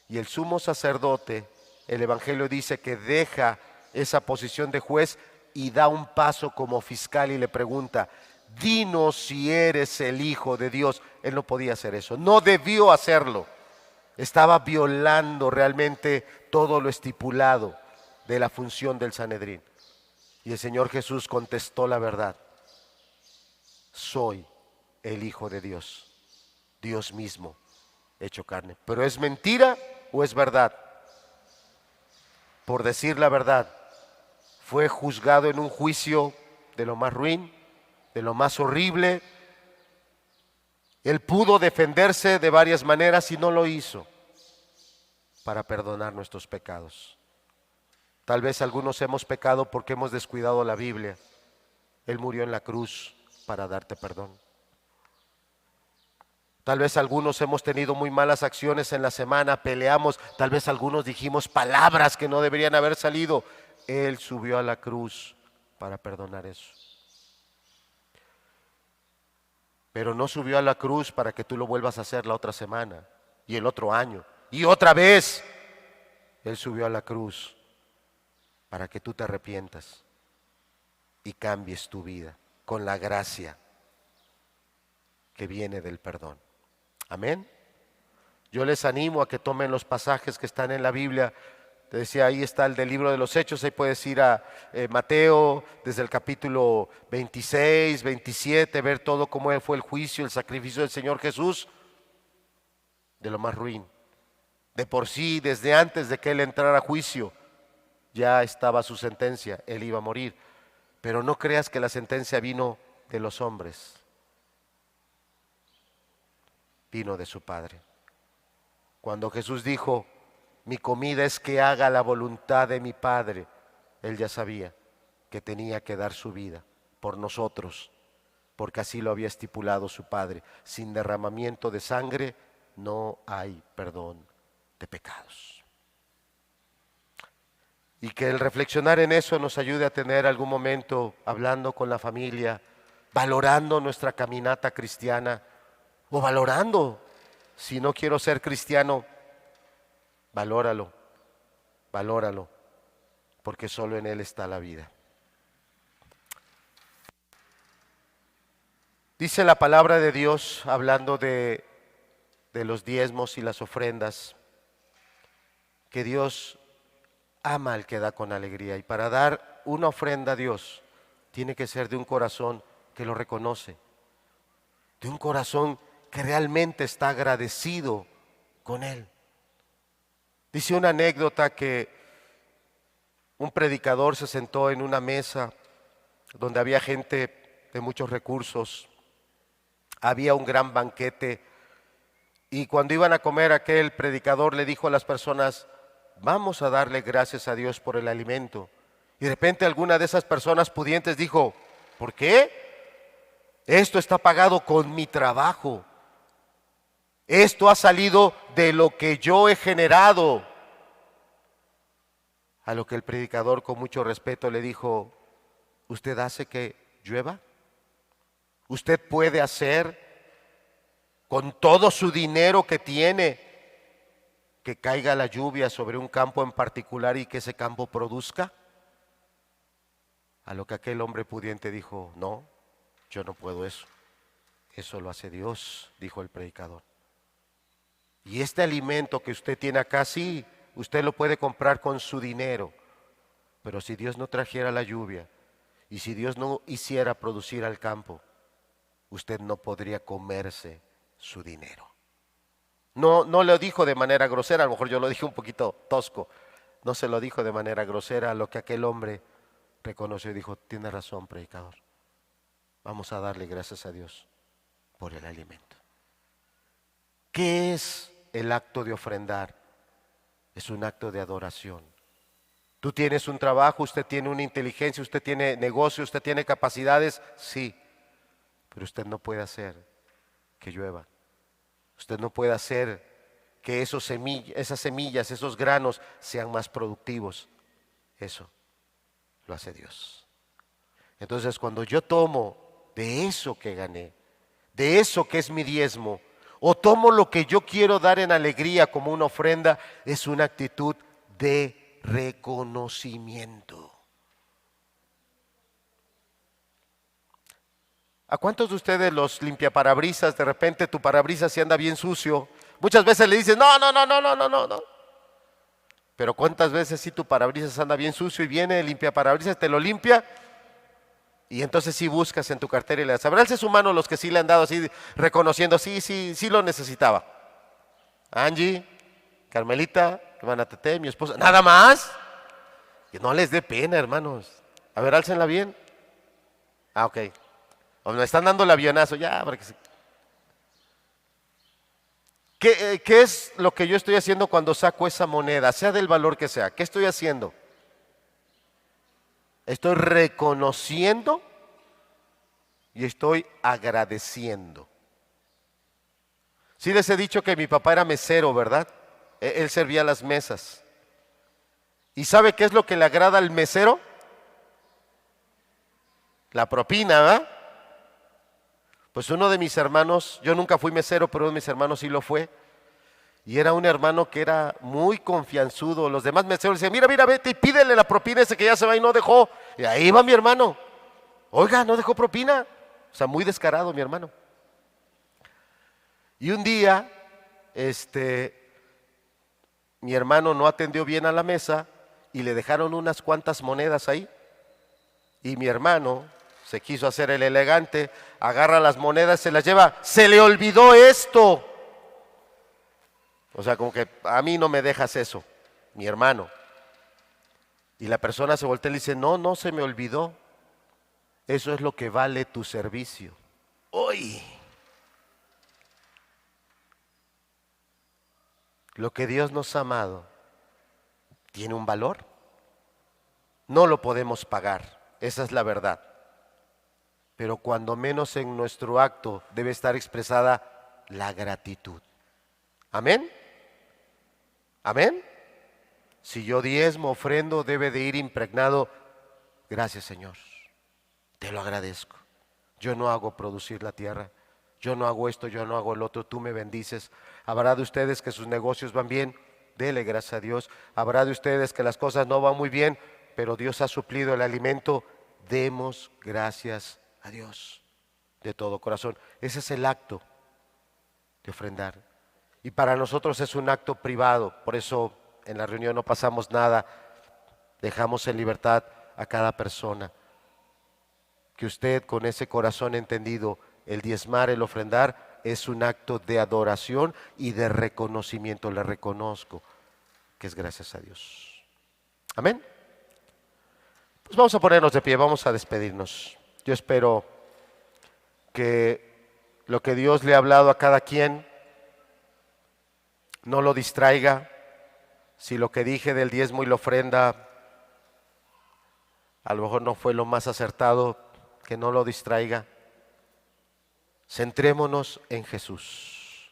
Y el sumo sacerdote, el evangelio dice que deja esa posición de juez y da un paso como fiscal y le pregunta: dinos si eres el Hijo de Dios. Él no podía hacer eso, no debió hacerlo. Estaba violando realmente todo lo estipulado de la función del Sanedrín. Y el Señor Jesús contestó la verdad: soy el Hijo de Dios, Dios mismo hecho carne. ¿Pero es mentira o es verdad? Por decir la verdad, fue juzgado en un juicio de lo más ruin, de lo más horrible. Él pudo defenderse de varias maneras y no lo hizo para perdonar nuestros pecados. Tal vez algunos hemos pecado porque hemos descuidado la Biblia. Él murió en la cruz para darte perdón. Tal vez algunos hemos tenido muy malas acciones en la semana, peleamos, tal vez algunos dijimos palabras que no deberían haber salido. Él subió a la cruz para perdonar eso. Pero no subió a la cruz para que tú lo vuelvas a hacer la otra semana y el otro año y otra vez. Él subió a la cruz para que tú te arrepientas y cambies tu vida con la gracia que viene del perdón. Amén. Yo les animo a que tomen los pasajes que están en la Biblia. Te decía, ahí está el del libro de los Hechos. Ahí puedes ir a Mateo, desde el capítulo 26, 27, ver todo cómo fue el juicio, el sacrificio del Señor Jesús, de lo más ruin. De por sí, desde antes de que Él entrara a juicio, ya estaba su sentencia, Él iba a morir. Pero no creas que la sentencia vino de los hombres, vino de su Padre. Cuando Jesús dijo: mi comida es que haga la voluntad de mi Padre, Él ya sabía que tenía que dar su vida por nosotros, porque así lo había estipulado su Padre. Sin derramamiento de sangre no hay perdón de pecados. Y que el reflexionar en eso nos ayude a tener algún momento hablando con la familia, valorando nuestra caminata cristiana, o valorando, si no quiero ser cristiano, valóralo, valóralo, porque solo en Él está la vida. Dice la palabra de Dios, hablando de los diezmos y las ofrendas, que Dios ama al que da con alegría. Y para dar una ofrenda a Dios, tiene que ser de un corazón que lo reconoce, de un corazón que realmente está agradecido con Él. Dice una anécdota que un predicador se sentó en una mesa donde había gente de muchos recursos, había un gran banquete y cuando iban a comer aquel predicador le dijo a las personas: vamos a darle gracias a Dios por el alimento. Y de repente alguna de esas personas pudientes dijo: ¿por qué? Esto está pagado con mi trabajo. Esto ha salido de lo que yo he generado. A lo que el predicador con mucho respeto le dijo: ¿usted hace que llueva? ¿Usted puede hacer con todo su dinero que tiene que caiga la lluvia sobre un campo en particular y que ese campo produzca? A lo que aquel hombre pudiente dijo: no, yo no puedo eso. Eso lo hace Dios, dijo el predicador. Y este alimento que usted tiene acá, sí, usted lo puede comprar con su dinero, pero si Dios no trajera la lluvia y si Dios no hiciera producir al campo, usted no podría comerse su dinero. No, no lo dijo de manera grosera, a lo mejor yo lo dije un poquito tosco, no se lo dijo de manera grosera, a lo que aquel hombre reconoció y dijo: tiene razón, predicador, vamos a darle gracias a Dios por el alimento. ¿Qué es el acto de ofrendar? Es un acto de adoración. Tú tienes un trabajo, usted tiene una inteligencia, usted tiene negocio, usted tiene capacidades, sí, pero usted no puede hacer que llueva. Usted no puede hacer que esas semillas, esos granos sean más productivos. Eso lo hace Dios. Entonces, cuando yo tomo de eso que gané, de eso que es mi diezmo, o tomo lo que yo quiero dar en alegría como una ofrenda, es una actitud de reconocimiento. ¿A cuántos de ustedes los limpiaparabrisas, de repente tu parabrisas se anda bien sucio? Muchas veces le dices: no, no, no, no, no, no, no, no. Pero ¿cuántas veces si tu parabrisas anda bien sucio y viene el limpiaparabrisas, te lo limpia? Y entonces sí buscas en tu cartera y le das. Abranse su mano los que sí le han dado así, reconociendo: sí, sí, sí lo necesitaba. Angie, Carmelita, hermana Tete, mi esposa, nada más. Que no les dé pena, hermanos. A ver, álcenla bien. Ah, ok. O me están dando el avionazo, ya, para que se... ¿Qué es lo que yo estoy haciendo cuando saco esa moneda, sea del valor que sea? ¿Qué estoy haciendo? Estoy reconociendo y estoy agradeciendo. Sí les he dicho que mi papá era mesero, ¿verdad? Él servía las mesas. ¿Y sabe qué es lo que le agrada al mesero? La propina, ¿verdad? Pues uno de mis hermanos, yo nunca fui mesero, pero uno de mis hermanos sí lo fue. Y era un hermano que era muy confianzudo. Los demás meseros decían: mira, mira, vete y pídele la propina ese que ya se va y no dejó. Y ahí va mi hermano. Oiga, no dejó propina. O sea, muy descarado mi hermano. Y un día, mi hermano no atendió bien a la mesa y le dejaron unas cuantas monedas ahí. Y mi hermano se quiso hacer el elegante, agarra las monedas, se las lleva. Se le olvidó esto. O sea, como que a mí no me dejas eso, mi hermano. Y la persona se voltea y le dice: no, no se me olvidó. Eso es lo que vale tu servicio. Hoy, lo que Dios nos ha amado tiene un valor. No lo podemos pagar, esa es la verdad. Pero cuando menos en nuestro acto debe estar expresada la gratitud. ¿Amén? ¿Amén? Si yo diezmo, ofrendo, debe de ir impregnado: gracias, Señor, te lo agradezco. Yo no hago producir la tierra, yo no hago esto, yo no hago el otro, tú me bendices. Habrá de ustedes que sus negocios van bien, dele gracias a Dios. Habrá de ustedes que las cosas no van muy bien, pero Dios ha suplido el alimento, demos gracias a Dios de todo corazón. Ese es el acto de ofrendar. Y para nosotros es un acto privado, por eso en la reunión no pasamos nada dejamos en libertad a cada persona. Que usted con ese corazón entendido, el diezmar, el ofrendar, es un acto de adoración y de reconocimiento. Le reconozco que es gracias a Dios. Amén. Pues vamos a ponernos de pie, vamos a despedirnos. Yo espero que lo que Dios le ha hablado a cada quien no lo distraiga. Si lo que dije del diezmo y la ofrenda a lo mejor no fue lo más acertado, que no lo distraiga. Centrémonos en Jesús.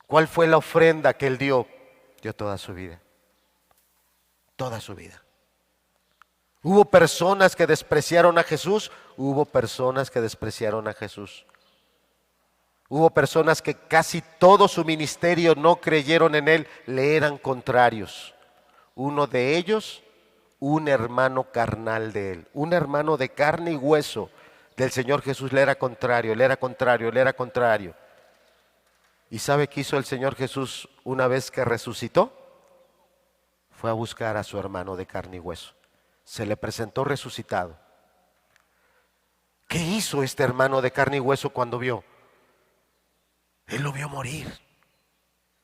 ¿Cuál fue la ofrenda que Él dio? Dio toda su vida. Toda su vida. Hubo personas que despreciaron a Jesús, hubo personas que despreciaron a Jesús. Hubo personas que casi todo su ministerio no creyeron en Él, le eran contrarios. Uno de ellos, un hermano carnal de Él, un hermano de carne y hueso del Señor Jesús, le era contrario, le era contrario, le era contrario. ¿Y sabe qué hizo el Señor Jesús una vez que resucitó? Fue a buscar a su hermano de carne y hueso. Se le presentó resucitado. ¿Qué hizo este hermano de carne y hueso cuando vio? Él lo vio morir.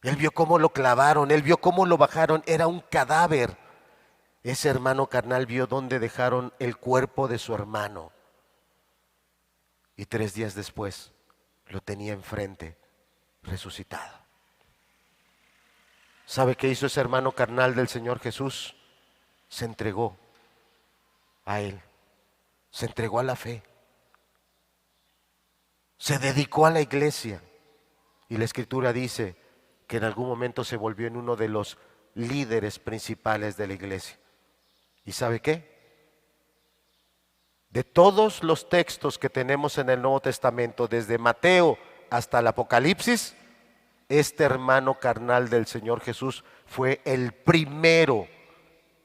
Él vio cómo lo clavaron, él vio cómo lo bajaron, era un cadáver. Ese hermano carnal vio dónde dejaron el cuerpo de su hermano. Y 3 días después lo tenía enfrente, resucitado. ¿Sabe qué hizo ese hermano carnal del Señor Jesús? Se entregó a Él, se entregó a la fe, se dedicó a la iglesia. Y la Escritura dice que en algún momento se volvió en uno de los líderes principales de la iglesia. ¿Y sabe qué? De todos los textos que tenemos en el Nuevo Testamento, desde Mateo hasta el Apocalipsis, este hermano carnal del Señor Jesús fue el primero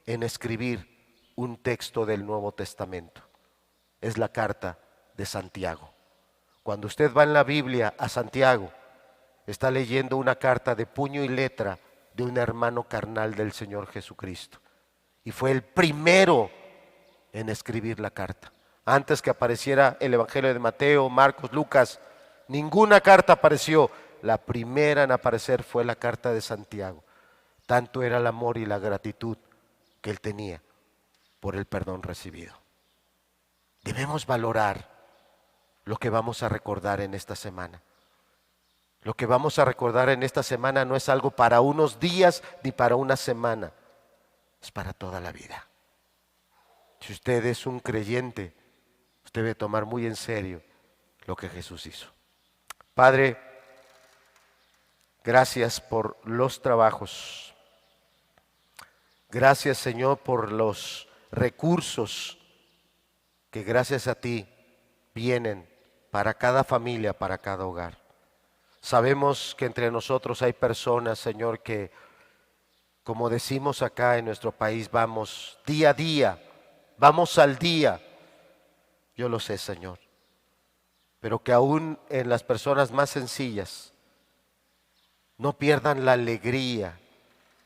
en escribir un texto del Nuevo Testamento. Es la carta de Santiago. Cuando usted va en la Biblia a Santiago, está leyendo una carta de puño y letra de un hermano carnal del Señor Jesucristo. Y fue el primero en escribir la carta. Antes que apareciera el Evangelio de Mateo, Marcos, Lucas, ninguna carta apareció. La primera en aparecer fue la carta de Santiago. Tanto era el amor y la gratitud que él tenía por el perdón recibido. Debemos valorar lo que vamos a recordar en esta semana. Lo que vamos a recordar en esta semana no es algo para unos días ni para una semana, es para toda la vida. Si usted es un creyente, usted debe tomar muy en serio lo que Jesús hizo. Padre, gracias por los trabajos. Gracias, Señor, por los recursos que gracias a ti vienen para cada familia, para cada hogar. Sabemos que entre nosotros hay personas, Señor, que, como decimos acá en nuestro país, vamos día a día, vamos al día. Yo lo sé, Señor, pero que aún en las personas más sencillas no pierdan la alegría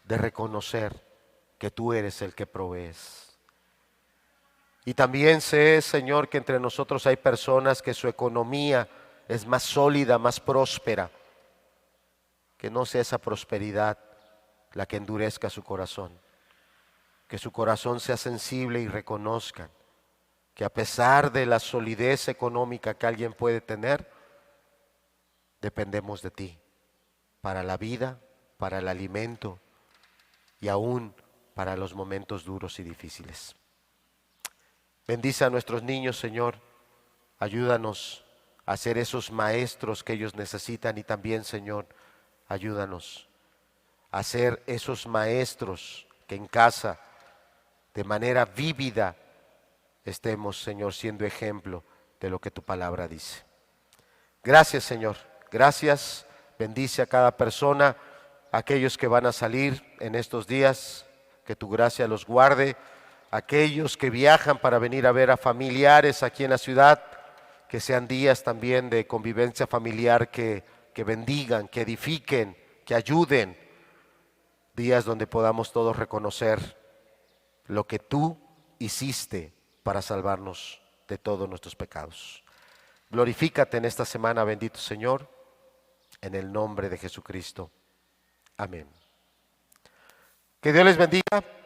de reconocer que tú eres el que provees. Y también sé, Señor, que entre nosotros hay personas que su economía es más sólida, más próspera. Que no sea esa prosperidad la que endurezca su corazón. Que su corazón sea sensible y reconozcan que a pesar de la solidez económica que alguien puede tener, dependemos de ti para la vida, para el alimento y aún para los momentos duros y difíciles. Bendice a nuestros niños, Señor. Ayúdanos a ser esos maestros que ellos necesitan y también, Señor, ayúdanos a ser esos maestros que en casa, de manera vívida, estemos, Señor, siendo ejemplo de lo que tu palabra dice. Gracias, Señor. Gracias. Bendice a cada persona, a aquellos que van a salir en estos días, que tu gracia los guarde. Aquellos que viajan para venir a ver a familiares aquí en la ciudad, que sean días también de convivencia familiar que bendigan, que edifiquen, que ayuden. Días donde podamos todos reconocer lo que tú hiciste para salvarnos de todos nuestros pecados. Glorifícate en esta semana, bendito Señor, en el nombre de Jesucristo. Amén. Que Dios les bendiga.